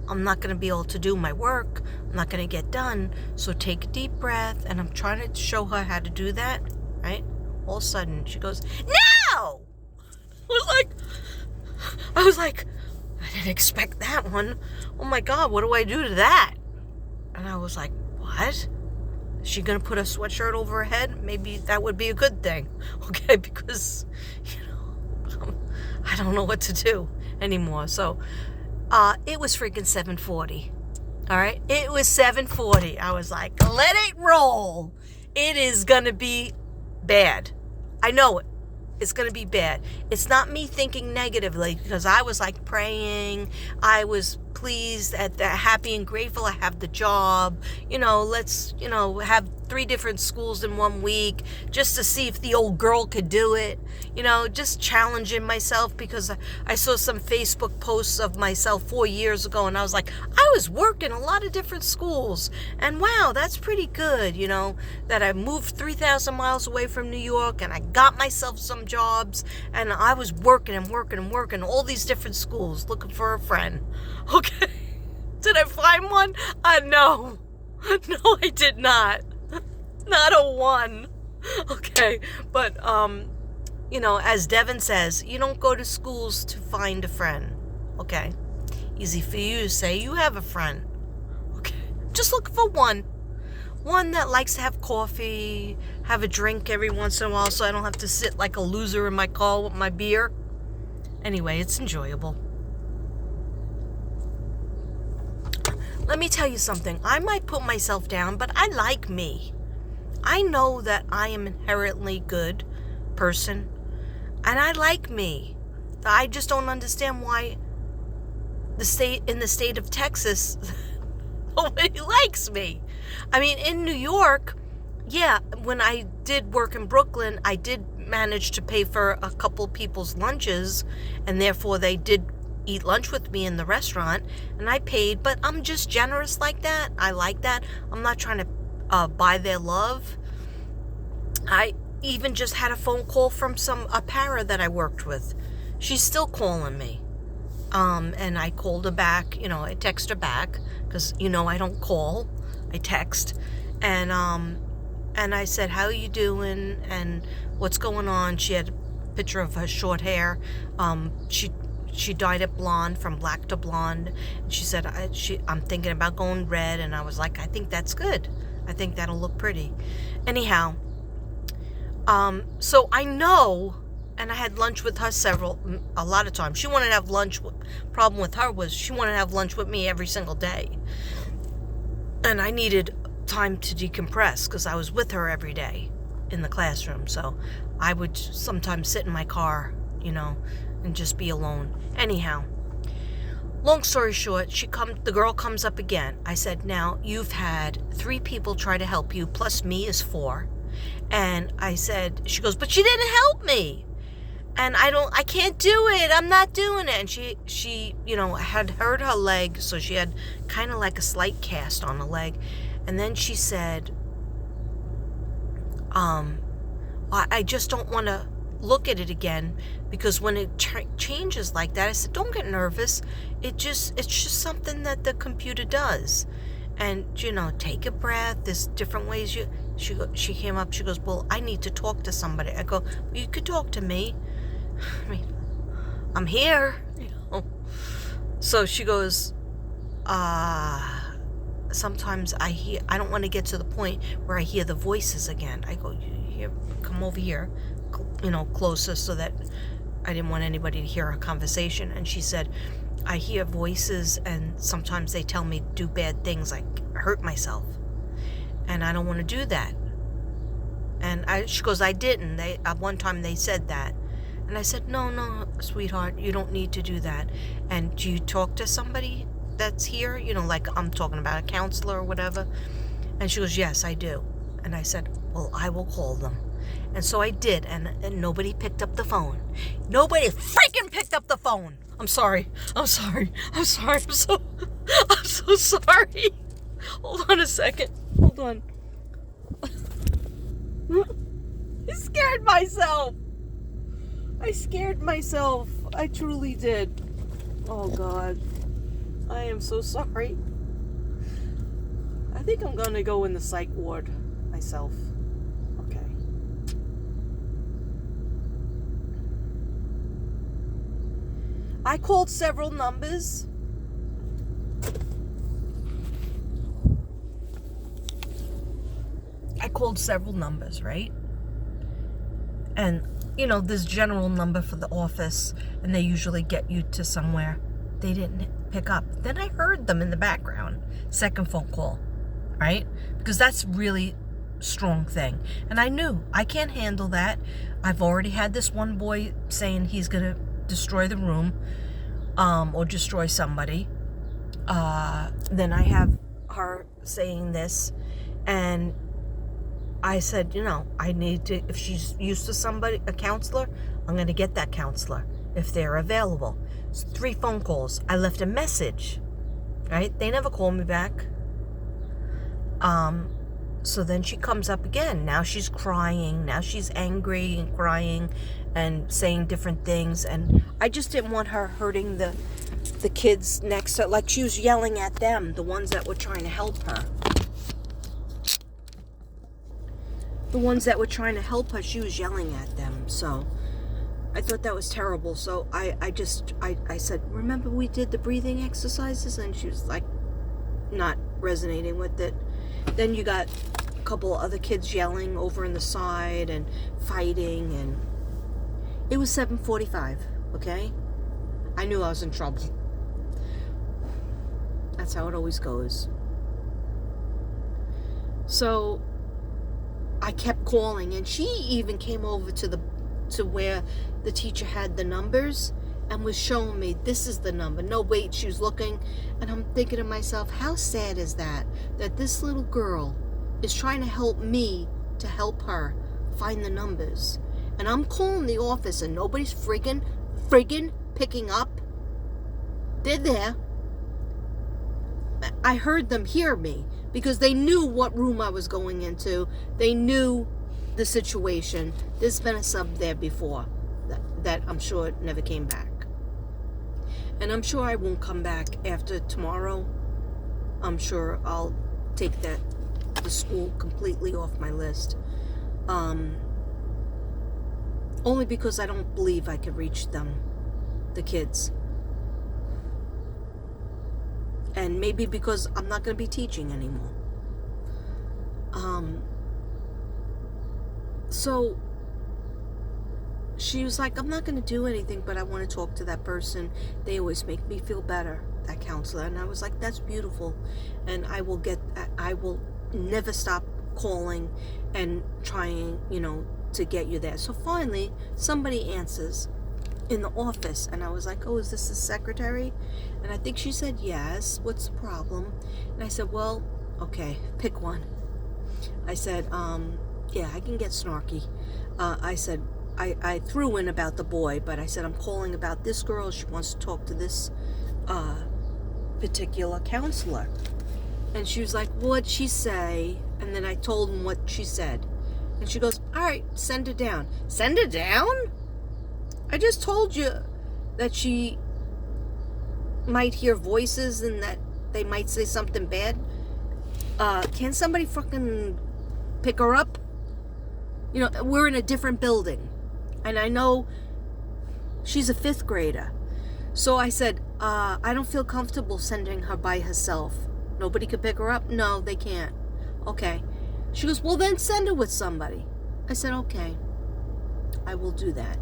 I'm not going to be able to do my work. I'm not going to get done. So take a deep breath. And I'm trying to show her how to do that, right? All of a sudden, she goes, no! I was like, I didn't expect that one. Oh my God, what do I do to that? And I was like, what? Is she going to put a sweatshirt over her head? Maybe that would be a good thing. Okay, because, I don't know what to do anymore. So, it was freaking 7:40. All right? It was 7:40. I was like, let it roll. It is going to be bad. I know it. It's going to be bad. It's not me thinking negatively, because I was like praying. I was pleased at that, happy and grateful I have the job. Let's, have 3 different schools in 1 week just to see if the old girl could do it. Just challenging myself, because I saw some Facebook posts of myself 4 years ago, and I was like, I was working a lot of different schools, and wow, that's pretty good, that I moved 3,000 miles away from New York, and I got myself some jobs, and I was working all these different schools looking for a friend. Okay. Did I find one? No. No, I did not. Not a one. Okay. But, as Devin says, you don't go to schools to find a friend. Okay. Easy for you to say you have a friend. Okay. Just look for one. One that likes to have coffee, have a drink every once in a while, so I don't have to sit like a loser in my car with my beer. Anyway, it's enjoyable. Let me tell you something. I might put myself down, but I like me. I know that I am inherently good person, and I like me. I just don't understand why in the state of Texas, nobody likes me. I mean, in New York, yeah, when I did work in Brooklyn, I did manage to pay for a couple people's lunches, and therefore they did eat lunch with me in the restaurant, and I paid, but I'm just generous like that. I like that. I'm not trying to buy their love. I even just had a phone call from a para that I worked with. She's still calling me. And I called her back, I text her back, because, I don't call, I text. And I said, how are you doing? And what's going on? She had a picture of her short hair. She dyed it blonde, from black to blonde. She said, I'm thinking about going red. And I was like, I think that's good. I think that'll look pretty. Anyhow, so I know, and I had lunch with her a lot of times. She wanted to have lunch. Problem with her was she wanted to have lunch with me every single day. And I needed time to decompress, because I was with her every day in the classroom. So I would sometimes sit in my car, and just be alone. Anyhow, long story short, the girl comes up again. I said, now you've had 3 people try to help you, plus me is 4. And I said, she goes, but she didn't help me. And I can't do it. I'm not doing it. And she had hurt her leg. So she had kind of like a slight cast on the leg. And then she said, I just don't want to look at it again, because when it changes like that, I said, don't get nervous. It's just something that the computer does. And, take a breath. There's different ways she came up, she goes, well, I need to talk to somebody. I go, well, you could talk to me. I mean, I'm here, So she goes, sometimes I don't want to get to the point where I hear the voices again. I go, come over here, closer, so that I didn't want anybody to hear our conversation. And she said, I hear voices, and sometimes they tell me to do bad things, like hurt myself. And I don't want to do that. And she goes, I didn't. At one time they said that. And I said, no, sweetheart, you don't need to do that. And do you talk to somebody that's here? Like I'm talking about a counselor or whatever. And she goes, yes, I do. And I said, well, I will call them. And so I did, and nobody picked up the phone. Nobody freaking picked up the phone. I'm so sorry. Hold on a second. Hold on. I scared myself. I scared myself. I truly did. Oh, God. I am so sorry. I think I'm going to go in the psych ward myself. Okay. I called several numbers. Right? And, you know, this general number for the office, and they usually get you to somewhere. They didn't pick up. Then I heard them in the background. Second phone call, right? Because that's really strong thing. And I knew I can't handle that. I've already had this one boy saying he's going to destroy the room, or destroy somebody. Then I have her saying this, and I said, you know, I need to, if she's used to somebody, a counselor, I'm going to get that counselor if they're available. It's 3 phone calls. I left a message, right? They never called me back. So then she comes up again. Now she's crying. Now she's angry and crying and saying different things. And I just didn't want her hurting the kids next to, like she was yelling at them, the ones that were trying to help her. The ones that were trying to help her, she was yelling at them. So I thought that was terrible. So I said, remember we did the breathing exercises? And she was like not resonating with it. Then you got a couple other kids yelling over in the side and fighting, and it was 7:45, okay? I knew I was in trouble. That's how it always goes. So I kept calling, and she even came over to where the teacher had the numbers and was showing me, this is the number. No, wait, she was looking, and I'm thinking to myself, how sad is that this little girl is trying to help me to help her find the numbers. And I'm calling the office, and nobody's friggin' picking up. They're there. I heard them hear me because they knew what room I was going into. They knew the situation. There's been a sub there before that I'm sure never came back. And I'm sure I won't come back after tomorrow. I'm sure I'll take the school completely off my list. Only because I don't believe I can reach them, the kids. And maybe because I'm not going to be teaching anymore. So she was like, I'm not going to do anything, but I want to talk to that person. They always make me feel better, that counselor. And I was like, that's beautiful. And I will never stop calling and trying, to get you there. So finally, somebody answers in the office, and I was like, oh, is this the secretary? And I think she said yes. What's the problem? And I said, well, okay, pick one. I said, yeah, I can get snarky. I said, I threw in about the boy, but I said, I'm calling about this girl. She wants to talk to this particular counselor. And she was like, what'd she say? And then I told him what she said. And she goes, all right, send her down. Send her down? I just told you that she might hear voices and that they might say something bad. Can somebody fucking pick her up? We're in a different building. And I know she's a 5th grader. So I said, I don't feel comfortable sending her by herself. Nobody could pick her up? No, they can't. Okay. She goes, well, then send her with somebody. I said, okay. I will do that.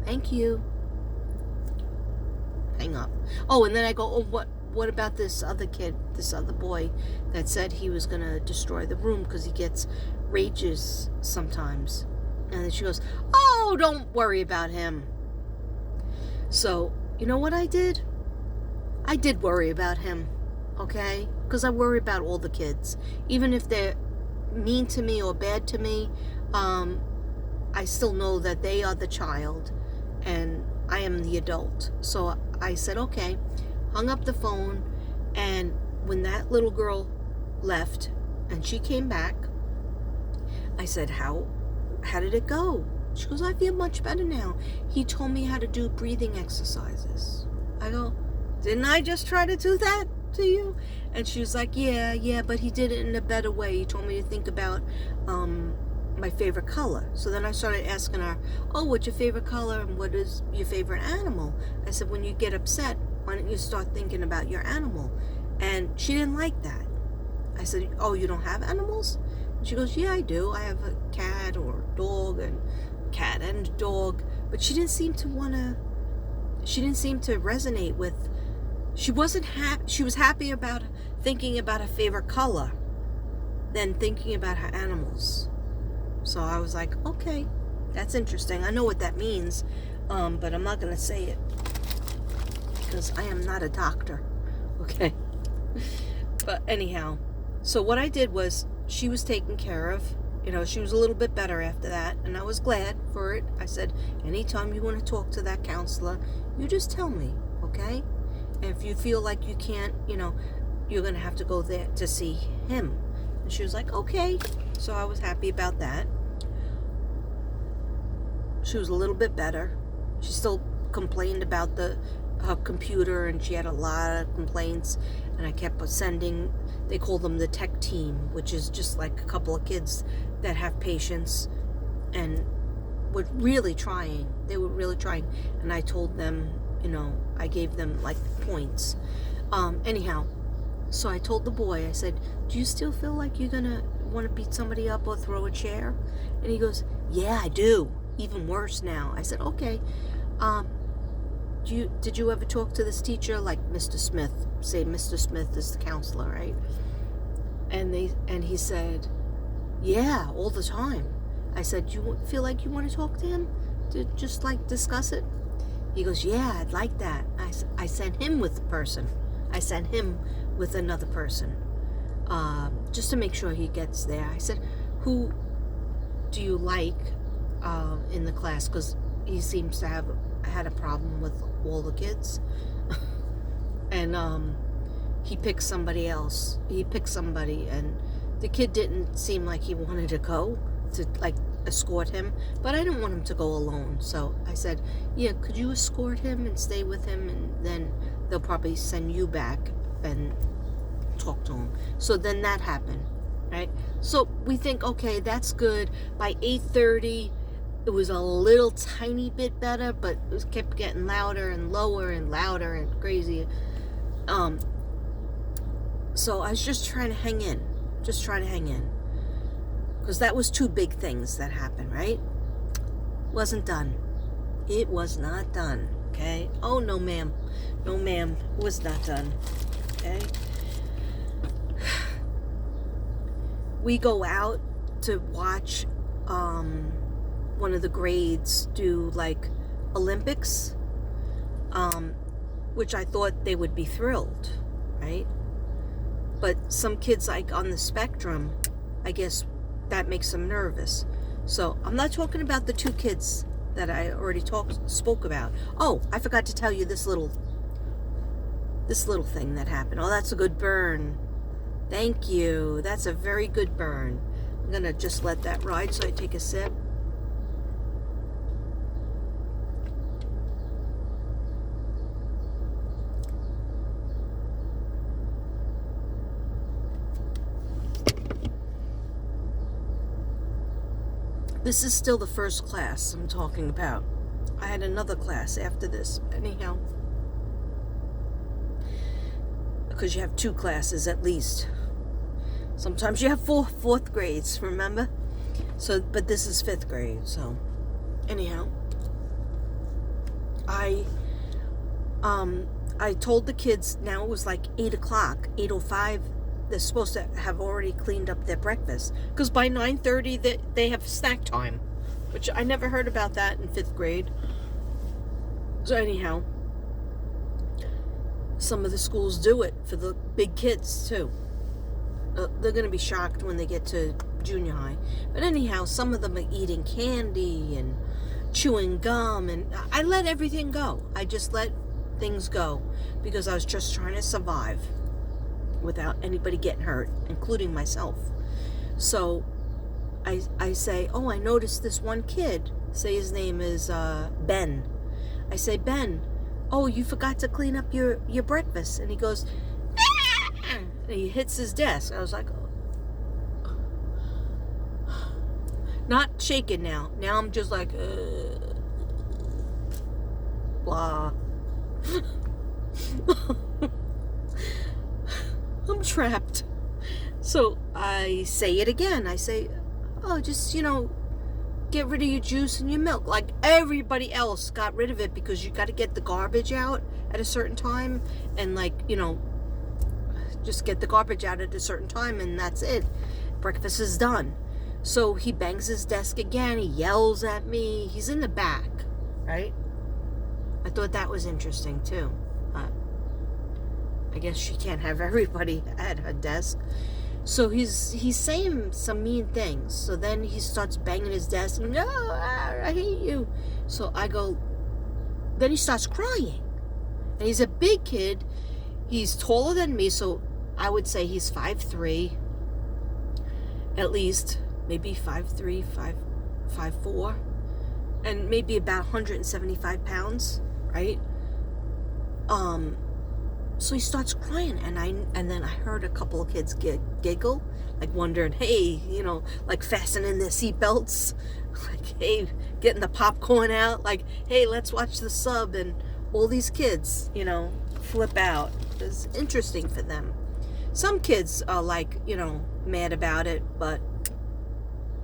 Thank you. Hang up. Oh, and then I go, oh, what about this other kid, this other boy that said he was going to destroy the room because he gets rages sometimes? And then she goes, oh, don't worry about him. So, you know what I did? I did worry about him, okay? Because I worry about all the kids. Even if they're mean to me or bad to me, I still know that they are the child and I am the adult. So I said, okay, hung up the phone, and when that little girl left and she came back. I said, how did it go? She goes, I feel much better now. He told me how to do breathing exercises. I go, didn't I just try to do that to you? And she was like, yeah, but he did it in a better way. He told me to think about my favorite color. So then I started asking her, oh, what's your favorite color and what is your favorite animal? I said, when you get upset, why don't you start thinking about your animal? And she didn't like that. I said, oh, you don't have animals? And she goes, yeah, I do. I have a cat or a dog, and cat and a dog. But she didn't seem to resonate with, she wasn't happy. She was happy about thinking about her favorite color than thinking about her animals. So I was like, okay, that's interesting. I know what that means, but I'm not going to say it because I am not a doctor. Okay. But anyhow, so what I did was, she was taken care of. She was a little bit better after that, and I was glad for it. I said, anytime you want to talk to that counselor, you just tell me, okay? And if you feel like you can't, you're going to have to go there to see him. And she was like, okay. So I was happy about that. She was a little bit better. She still complained about her computer, and she had a lot of complaints, and I kept sending, they call them the tech team, which is just like a couple of kids that have patience and were really trying. They were really trying, and I told them, I gave them like points. Anyhow, so I told the boy, I said, do you still feel like you're gonna want to beat somebody up or throw a chair? And he goes, yeah, I do. Even worse now. I said, okay. Did you ever talk to this teacher, like Mr. Smith? Say Mr. Smith is the counselor, right? And he said, yeah, all the time. I said, do you feel like you want to talk to him to just like discuss it? He goes, yeah, I'd like that. I sent him with the person. I sent him with another person, just to make sure he gets there. I said, who do you like in the class? Because he seems to have had a problem with all the kids. And he picked somebody else. He picked somebody, and the kid didn't seem like he wanted to go to like escort him, but I didn't want him to go alone. So I said, yeah, could you escort him and stay with him, and then they'll probably send you back and talk to him. So then that happened, right? So we think, okay, that's good. By 8:30, it was a little tiny bit better, but it kept getting louder and lower and louder and crazy. So I was just trying to hang in. Because that was two big things that happened, right? Wasn't done. It was not done, okay? Oh, no, ma'am. No, ma'am. It was not done, okay? We go out to watch one of the grades do like Olympics, which I thought they would be thrilled, right? But some kids like on the spectrum, I guess that makes them nervous. So I'm not talking about the two kids that I already spoke about. Oh, I forgot to tell you this little thing that happened. Oh, that's a good burn. Thank you. That's a very good burn. I'm gonna just let that ride so I take a sip. This is still the first class I'm talking about. I had another class after this, anyhow. Because you have two classes at least. Sometimes you have fourth grades, remember? So, but this is 5th grade, so anyhow. I told the kids, now it was like 8 o'clock, 8:05. They're supposed to have already cleaned up their breakfast, because by 9:30 they have snack time, which I never heard about that in 5th grade. So anyhow, some of the schools do it for the big kids too. They're going to be shocked when they get to junior high. But anyhow, some of them are eating candy and chewing gum, and I let everything go. I just let things go because I was just trying to survive. without anybody getting hurt, including myself. So I say, oh, I noticed this one kid. Say his name is Ben. I say, Ben, oh, you forgot to clean up your breakfast. And he goes, and he hits his desk. I was like, oh. Not shaking now. Now I'm just like, blah. I'm trapped. So I say it again. I say, oh, just, get rid of your juice and your milk. Like everybody else got rid of it because you got to get the garbage out at a certain time. And just get the garbage out at a certain time and that's it. Breakfast is done. So he bangs his desk again. He yells at me. He's in the back, right? I thought that was interesting too. I guess she can't have everybody at her desk. So he's saying some mean things. So then he starts banging his desk. No, I hate you. So I go. Then he starts crying. And he's a big kid. He's taller than me. So I would say he's 5'3", at least. Maybe 5'3", 5'4", and maybe about 175 pounds, right? So he starts crying, and then I heard a couple of kids giggle, like wondering, hey, like fastening their seatbelts, like, hey, getting the popcorn out, like, hey, let's watch the sub, and all these kids, flip out. It's interesting for them. Some kids are like, mad about it, but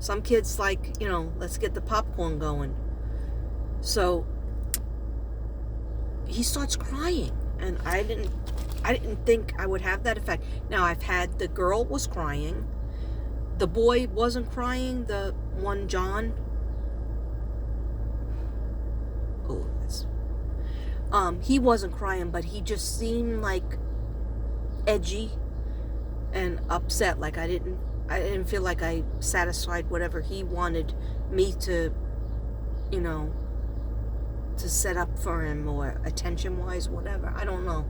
some kids like, let's get the popcorn going. So he starts crying, and I didn't think I would have that effect. Now I've had the girl was crying, the boy wasn't crying, the one John. He wasn't crying, but he just seemed like edgy and upset. Like I didn't feel like I satisfied whatever he wanted me to, to set up for him, or attention-wise, whatever. I don't know.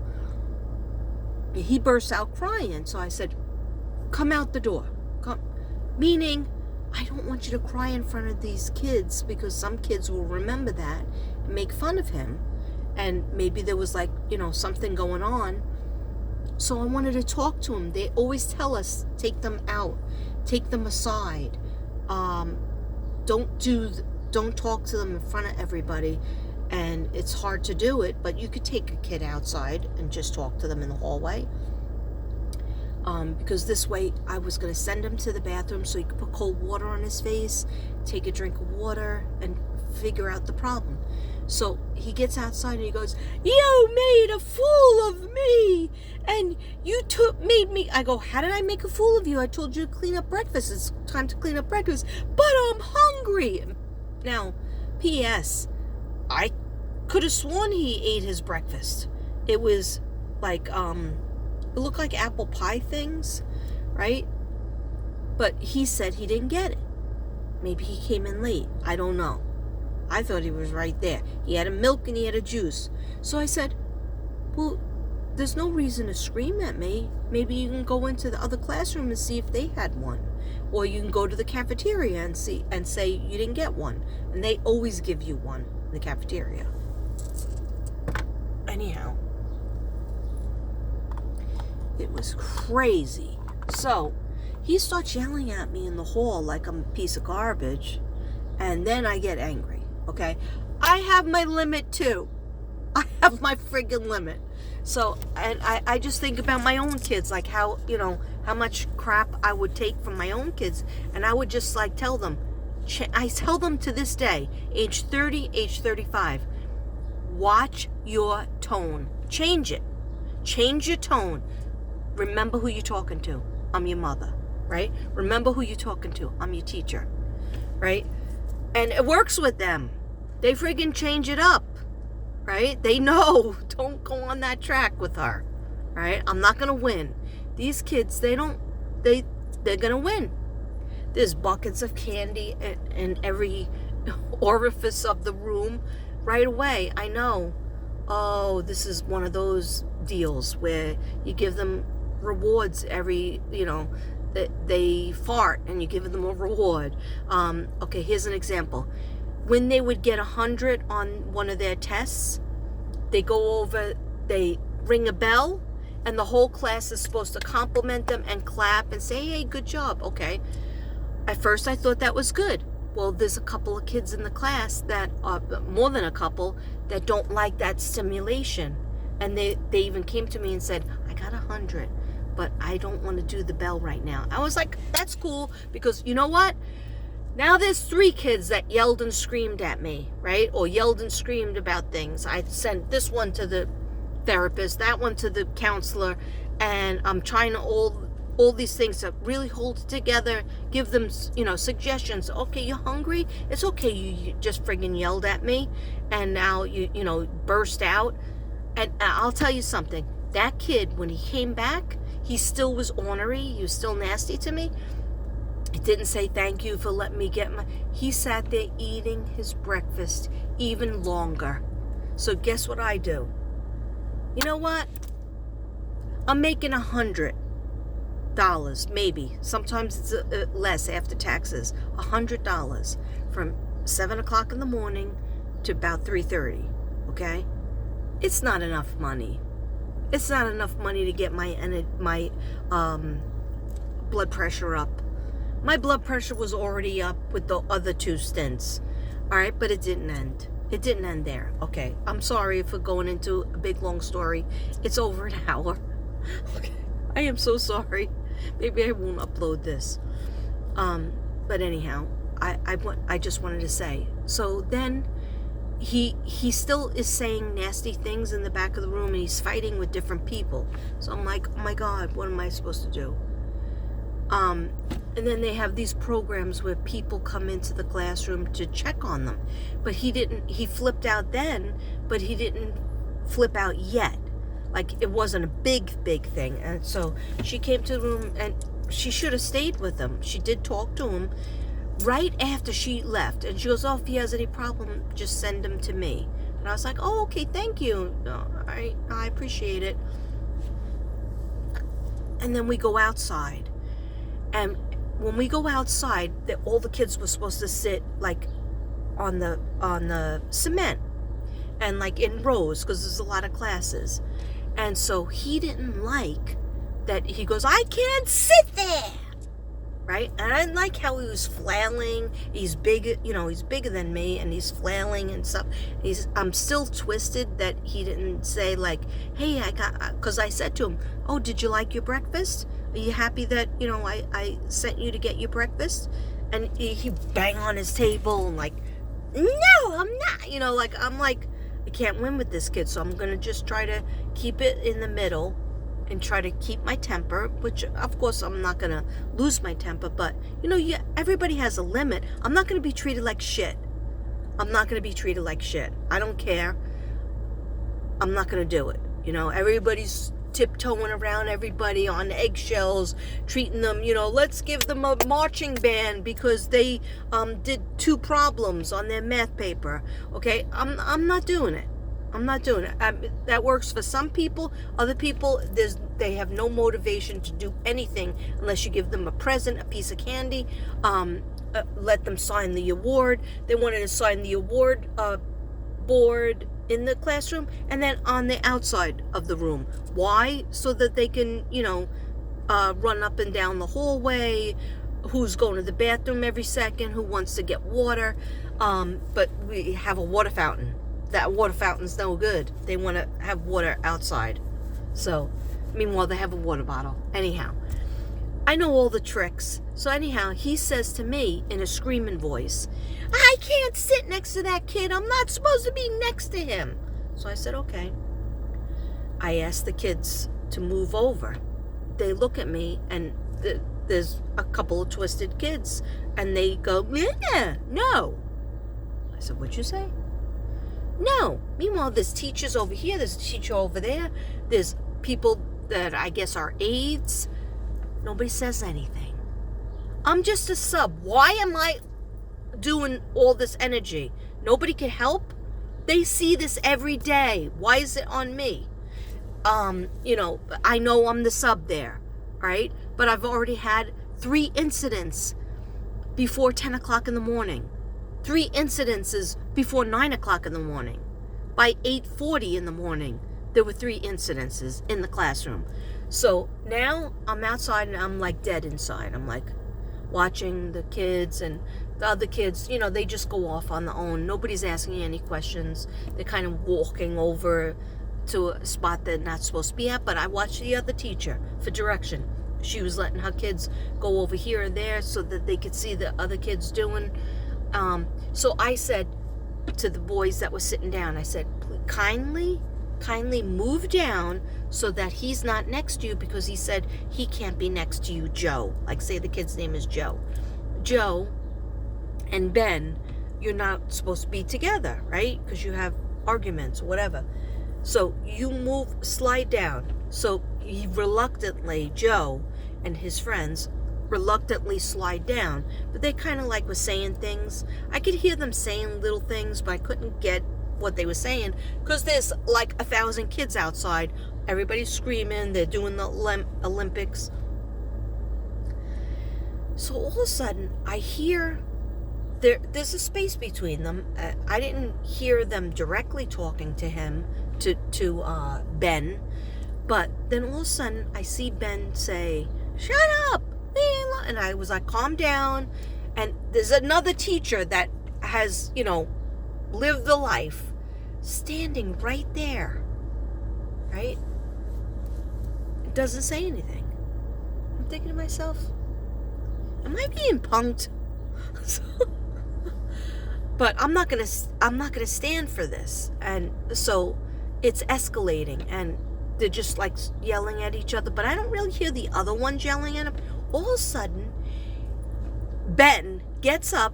He burst out crying, so I said, come out the door. Come. Meaning, I don't want you to cry in front of these kids, because some kids will remember that and make fun of him. And maybe there was something going on. So I wanted to talk to him. They always tell us, take them out, take them aside. Don't talk to them in front of everybody. And it's hard to do it, but you could take a kid outside and just talk to them in the hallway. Because this way I was going to send him to the bathroom so he could put cold water on his face, take a drink of water, and figure out the problem. So he gets outside and he goes, you made a fool of me, and you made me. I go, how did I make a fool of you? I told you to clean up breakfast. It's time to clean up breakfast, but I'm hungry. Now, P.S., I could have sworn he ate his breakfast. It was like, it looked like apple pie things, right? But he said he didn't get it. Maybe he came in late. I don't know. I thought he was right there. He had a milk and he had a juice. So I said, well, there's no reason to scream at me. Maybe you can go into the other classroom and see if they had one. Or you can go to the cafeteria and say you didn't get one. And they always give you one in the cafeteria. Anyhow, it was crazy. So he starts yelling at me in the hall like I'm a piece of garbage. And then I get angry. Okay, I have my limit too. I have my friggin' limit. So, and I just think about my own kids, like how much crap I would take from my own kids, and I would just tell them. I tell them to this day, age 30, age 35, watch your tone. Change it. Change your tone. Remember who you're talking to. I'm your mother, right? Remember who you're talking to. I'm your teacher, right? And it works with them. They friggin' change it up, right? They know, don't go on that track with her, right? I'm not going to win. These kids, they're going to win. There's buckets of candy in every orifice of the room. Right away, I know, oh, this is one of those deals where you give them rewards every, they fart and you give them a reward. Okay, here's an example. When they would get 100 on one of their tests, they go over, they ring a bell, and the whole class is supposed to compliment them and clap and say, hey, good job. Okay. At first I thought that was good. Well, there's a couple of kids in the class that, more than a couple, that don't like that stimulation. And they even came to me and said, I got 100, but I don't want to do the bell right now. I was like, that's cool, because you know what? Now there's 3 kids that yelled and screamed at me, right? Or yelled and screamed about things. I sent this one to the therapist, that one to the counselor, and I'm trying to all these things to really hold it together, give them, suggestions. Okay, you hungry? It's okay, you just friggin' yelled at me, and now you burst out. And I'll tell you something, that kid, when he came back, he still was ornery, he was still nasty to me. He didn't say thank you for letting me get he sat there eating his breakfast even longer. So guess what I do? You know what? I'm making $100, maybe. Sometimes it's less after taxes. $100 from 7 o'clock in the morning to about 3:30. Okay? It's not enough money. It's not enough money to get my blood pressure up. My blood pressure was already up with the other 2 stints. All right, but it didn't end. It didn't end there. Okay, I'm sorry for going into a big long story. It's over an hour. Okay, I am so sorry. Maybe I won't upload this. But anyhow, I just wanted to say. So then he still is saying nasty things in the back of the room, and he's fighting with different people. So I'm like, oh my God, what am I supposed to do? And then they have these programs where people come into the classroom to check on them. But he flipped out then, but he didn't flip out yet. Like, it wasn't a big thing. And so she came to the room, and she should have stayed with him. She did talk to him right after she left. And she goes, oh, if he has any problem, just send him to me. And I was like, oh, okay, thank you. I appreciate it. And then we go outside. And when we go outside, all the kids were supposed to sit like on the cement and like in rows, because there's a lot of classes. And so he didn't like that. He goes, I can't sit there, right? And I didn't like how he was flailing. He's big, he's bigger than me, and he's flailing and stuff. I'm still twisted that he didn't say like, hey, because I said to him, oh, did you like your breakfast? Are you happy that, I sent you to get your breakfast? And he bang on his table and like, no, I'm not, I'm like, I can't win with this kid. So I'm going to just try to keep it in the middle and try to keep my temper, which of course I'm not going to lose my temper, but everybody has a limit. I'm not going to be treated like shit. I'm not going to be treated like shit. I don't care. I'm not going to do it. Everybody's tiptoeing around everybody on eggshells, treating them, let's give them a marching band because they did 2 problems on their math paper. Okay, I'm not doing it. I'm not doing it. That works for some people. Other people, they have no motivation to do anything unless you give them a present, a piece of candy, let them sign the award. They wanted to sign the award board in the classroom and then on the outside of the room. Why? So that they can, run up and down the hallway, who's going to the bathroom every second, who wants to get water. But we have a water fountain. That water fountain's no good. They want to have water outside. So, meanwhile, they have a water bottle. Anyhow, I know all the tricks. So anyhow, he says to me in a screaming voice, I can't sit next to that kid. I'm not supposed to be next to him. So I said, okay. I asked the kids to move over. They look at me, and there's a couple of twisted kids, and they go, yeah, no. I said, what'd you say? No. Meanwhile, there's teachers over here, there's a teacher over there, there's people that I guess are aides. Nobody says anything. I'm just a sub. Why am I doing all this energy? Nobody can help? They see this every day. Why is it on me? I know I'm the sub there, right? But I've already had 3 incidents before 10 o'clock in the morning. 3 incidences before 9 o'clock in the morning. By 8:40 in the morning, there were 3 incidences in the classroom. So now I'm outside and I'm like dead inside. I'm like watching the kids, and the other kids, they just go off on their own. Nobody's asking any questions. They're kind of walking over to a spot they're not supposed to be at. But I watched the other teacher for direction. She was letting her kids go over here and there so that they could see the other kids doing. So I said to the boys that were sitting down, I said, kindly move down so that he's not next to you, because he said he can't be next to you, Joe. Like, say the kid's name is Joe. Joe and Ben, you're not supposed to be together, right? Because you have arguments or whatever. So you slide down. So he reluctantly, Joe and his friends reluctantly slide down, but they kind of like were saying things. I could hear them saying little things, but I couldn't get what they were saying because there's like 1,000 kids outside. Everybody's screaming. They're doing the Olympics. So all of a sudden, I hear there's a space between them. I didn't hear them directly talking to him, to Ben, but then all of a sudden, I see Ben say, "Shut up!" And I was like, calm down. And there's another teacher that has, lived the life, standing right there, right? It doesn't say anything. I'm thinking to myself, am I being punked? But I'm not gonna stand for this. And so it's escalating, and they're just like yelling at each other, but I don't really hear the other ones yelling at him. All of a sudden, Ben gets up,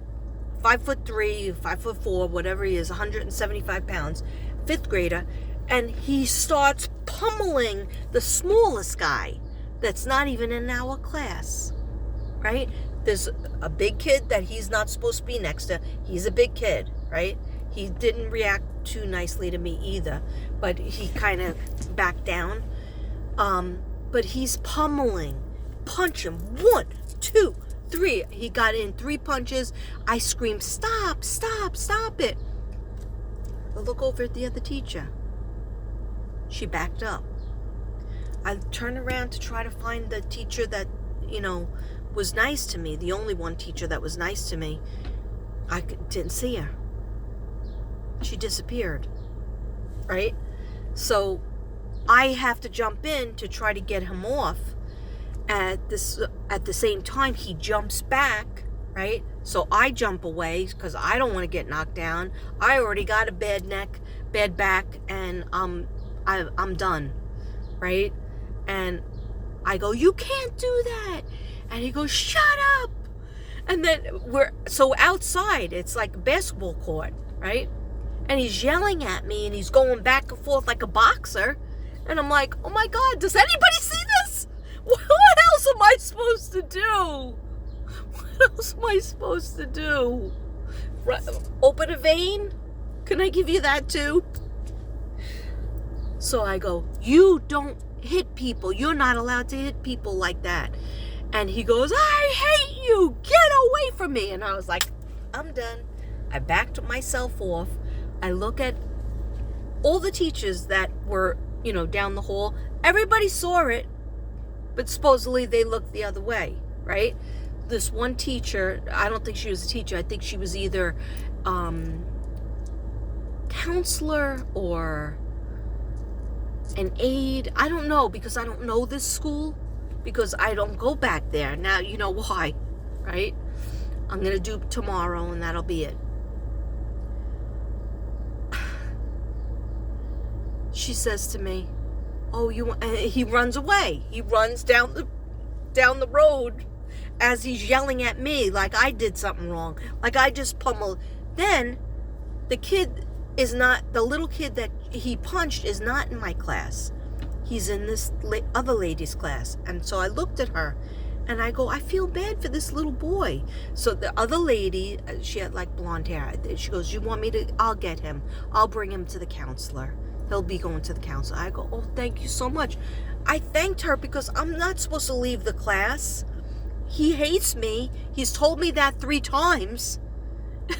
5'3", 5'4", whatever he is, 175 pounds, 5th grader, and he starts pummeling the smallest guy that's not even in our class, right? There's a big kid that he's not supposed to be next to. He's a big kid, right? He didn't react too nicely to me either, but he kind of backed down. But he's pummeling. Punch him. 1, 2, 3. He got in 3 punches. I screamed, stop it. I look over at the other teacher. She backed up. I turned around to try to find the teacher that, was nice to me. The only one teacher that was nice to me. I didn't see her. She disappeared. Right? So I have to jump in to try to get him off. At the same time, he jumps back, right? So I jump away because I don't want to get knocked down. I already got a bad back, and I'm done, right? And I go, you can't do that. And he goes, shut up. And then we're outside. It's like a basketball court, right? And he's yelling at me, and he's going back and forth like a boxer. And I'm like, oh my God, does anybody see this? What else am I supposed to do? What else am I supposed to do? Open a vein? Can I give you that too? So I go, you don't hit people. You're not allowed to hit people like that. And he goes, I hate you. Get away from me. And I was like, I'm done. I backed myself off. I look at all the teachers that were, down the hall. Everybody saw it. But supposedly they looked the other way, right? This one teacher, I don't think she was a teacher. I think she was either counselor or an aide. I don't know, because I don't know this school, because I don't go back there. Now you know why, right? I'm going to do tomorrow, and that'll be it. She says to me, oh, he runs away. He runs down the road as he's yelling at me like I did something wrong, like I just pummeled. Then the little kid that he punched is not in my class. He's in this other lady's class. And so I looked at her and I go, I feel bad for this little boy. So the other lady, she had like blonde hair. She goes, you want me to? I'll get him. I'll bring him to the counselor. he'll be going to the counselor. I go, oh, thank you so much. I thanked her because I'm not supposed to leave the class. He hates me. He's told me that 3 times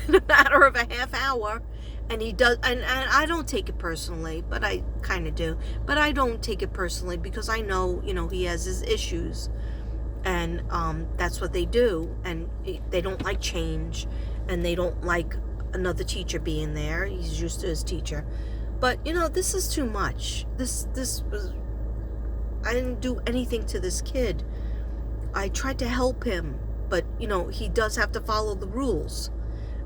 in a matter of a half hour. And he does, and I don't take it personally, but I kind of do. But I don't take it personally because I know, he has his issues. And that's what they do. And they don't like change. And they don't like another teacher being there. He's used to his teacher. But, this is too much. This was, I didn't do anything to this kid. I tried to help him. But, he does have to follow the rules.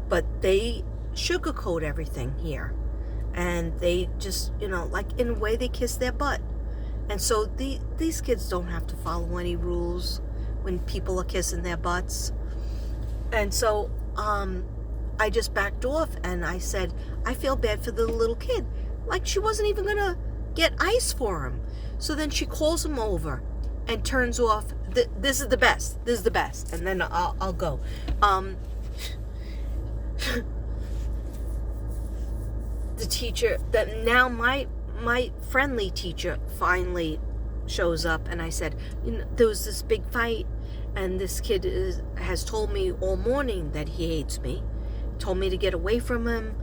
But they sugarcoat everything here, and they just like in a way they kiss their butt. And so these kids don't have to follow any rules when people are kissing their butts. And so I just backed off, and I said, I feel bad for the little kid, like she wasn't even gonna get ice for him. So then she calls him over and turns off this is the best, and then I'll go. The teacher, that now my friendly teacher finally shows up, and I said, there was this big fight, and this kid has told me all morning that he hates me, told me to get away from him.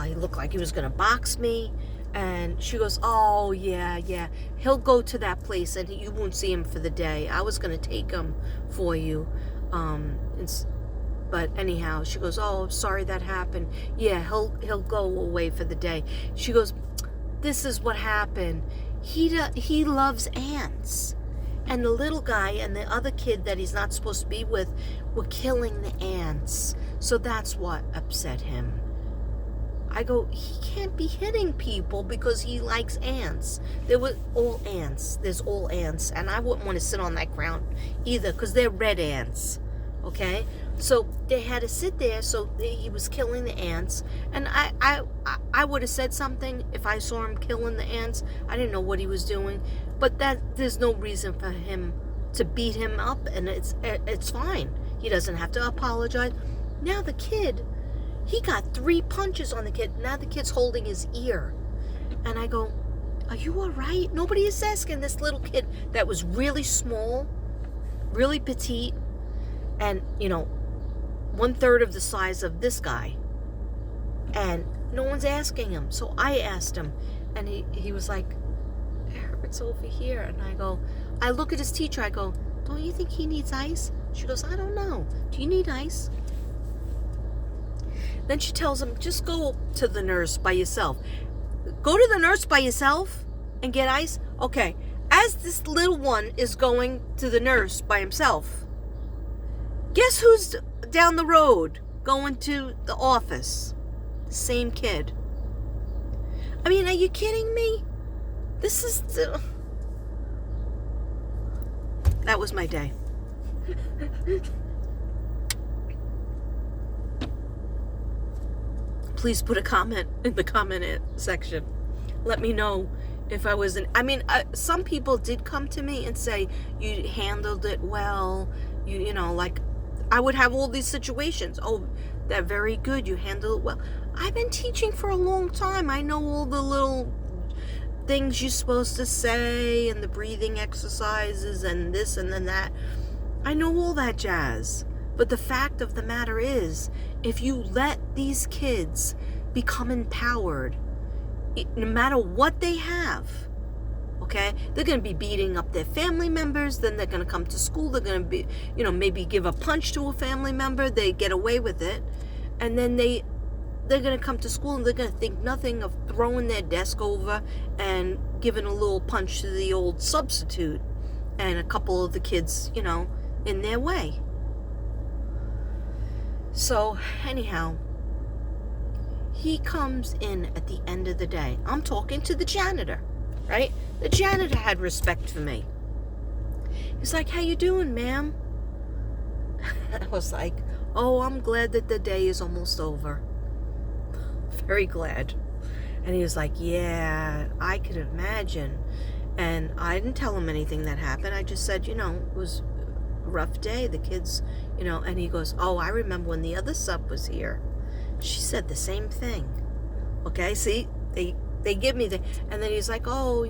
He looked like he was going to box me. And she goes, oh, yeah, he'll go to that place, and you won't see him for the day. I was going to take him for you. But anyhow, she goes, oh, I'm sorry that happened. Yeah, he'll go away for the day. She goes, this is what happened. He loves ants. And the little guy and the other kid that he's not supposed to be with were killing the ants. So that's what upset him. I go, he can't be hitting people because he likes ants. There were all ants. There's all ants. And I wouldn't want to sit on that ground either because they're red ants. Okay? So they had to sit there, so he was killing the ants. And I would have said something if I saw him killing the ants. I didn't know what he was doing. But there's no reason for him to beat him up, and it's fine. He doesn't have to apologize. Now the kid, he got 3 punches on the kid. Now the kid's holding his ear. And I go, are you all right? Nobody is asking this little kid that was really small, really petite, and, 1/3 of the size of this guy. And no one's asking him. So I asked him, and he was like, it hurts over here. And I look at his teacher, I go, don't you think he needs ice? She goes, I don't know. Do you need ice? Then she tells him, just go to the nurse by yourself. Go to the nurse by yourself and get ice? Okay. As this little one is going to the nurse by himself, guess who's down the road going to the office? The same kid. I mean, are you kidding me? This is... That was my day. Please put a comment in the comment section. Let me know if I was some people did come to me and say, you handled it well. Like, I would have all these situations. Oh, they're very good. You handled it well. I've been teaching for a long time. I know all the little things you're supposed to say and the breathing exercises and this and then that. I know all that jazz. But the fact of the matter is, if you let these kids become empowered, no matter what they have, okay, they're going to be beating up their family members, then they're going to come to school, they're going to be, maybe give a punch to a family member, they get away with it, and then they're going to come to school and they're going to think nothing of throwing their desk over and giving a little punch to the old substitute and a couple of the kids, in their way. So, anyhow, he comes in at the end of the day. I'm talking to the janitor, right? The janitor had respect for me. He's like, how you doing, ma'am? I was like, oh, I'm glad that the day is almost over. Very glad. And he was like, yeah, I could imagine. And I didn't tell him anything that happened. I just said, it was a rough day. The kids, and he goes, oh, I remember when the other sub was here. She said the same thing. Okay, see, they give me the, and then he's like, oh,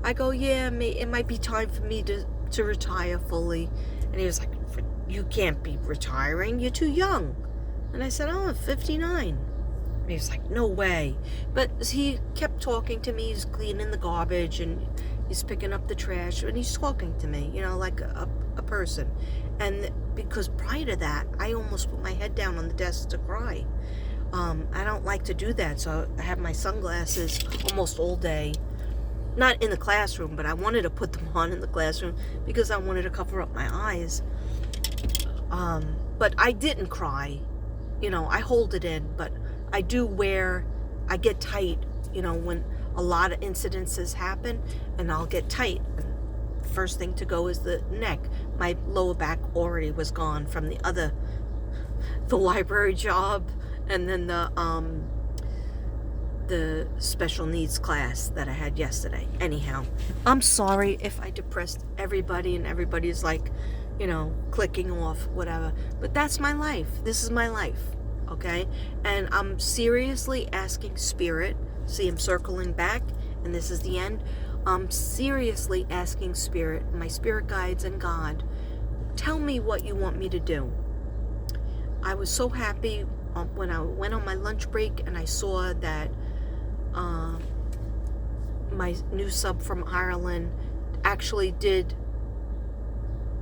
I go, yeah, it might be time for me to retire fully. And he was like, you can't be retiring, you're too young. And I said, oh, I'm 59. And he was like, no way. But he kept talking to me. He's cleaning the garbage and he's picking up the trash and he's talking to me, like a person. And because prior to that, I almost put my head down on the desk to cry. I don't like to do that, so I have my sunglasses almost all day. Not in the classroom, but I wanted to put them on in the classroom because I wanted to cover up my eyes. But I didn't cry. I hold it in, but I get tight, when a lot of incidences happen, and I'll get tight. And first thing to go is the neck. My lower back already was gone from the library job, and then the special needs class that I had yesterday. Anyhow, I'm sorry if I depressed everybody and everybody's like, clicking off, whatever. But that's my life. This is my life, okay? And I'm seriously asking Spirit, see, I'm circling back, and this is the end. I'm seriously asking Spirit, my spirit guides and God, tell me what you want me to do. I was so happy when I went on my lunch break and I saw that my new sub from Ireland actually did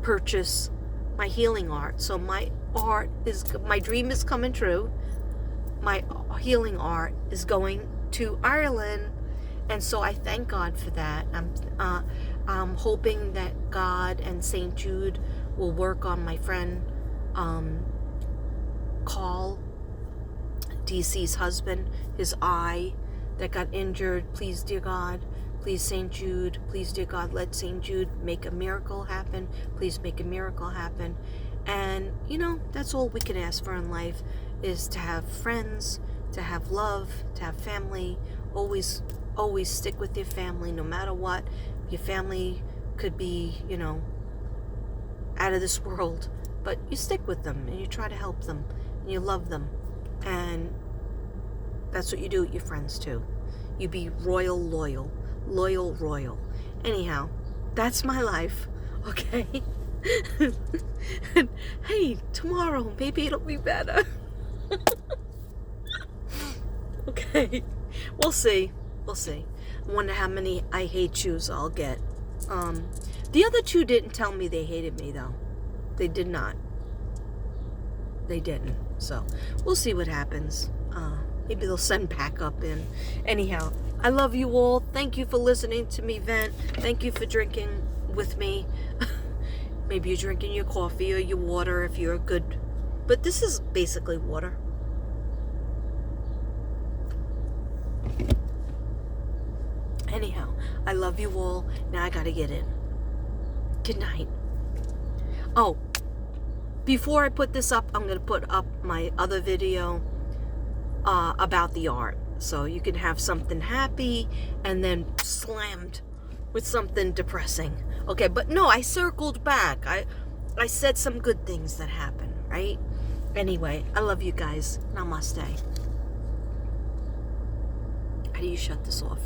purchase my healing art. So my dream is coming true. My healing art is going to Ireland, and so I thank God for that. I'm hoping that God and St. Jude will work on my friend Carl, DC's husband, his eye that got injured. Please, dear God, please, St. Jude, please, dear God, let St. Jude make a miracle happen. Please make a miracle happen. And, that's all we can ask for in life, is to have friends, to have love, to have family. Always stick with your family, no matter what. Your family could be, out of this world, but you stick with them and you try to help them and you love them. And that's what you do with your friends too. You be loyal. Anyhow, that's my life, okay? And hey, tomorrow maybe it'll be better. Okay, we'll see. I wonder how many I hate yous I'll get. The other two didn't tell me they hated me though. They did not. They didn't. So we'll see what happens. Maybe they'll send backup in. Anyhow, I love you all. Thank you for listening to me vent. Thank you for drinking with me. Maybe you're drinking your coffee or your water if you're good. But this is basically water. Anyhow, I love you all. Now I gotta get in. Good night. Oh, before I put this up, I'm gonna put up my other video about the art, so you can have something happy and then slammed with something depressing. Okay, but no, I circled back. I said some good things that happened, right? Anyway, I love you guys. Namaste. How do you shut this off?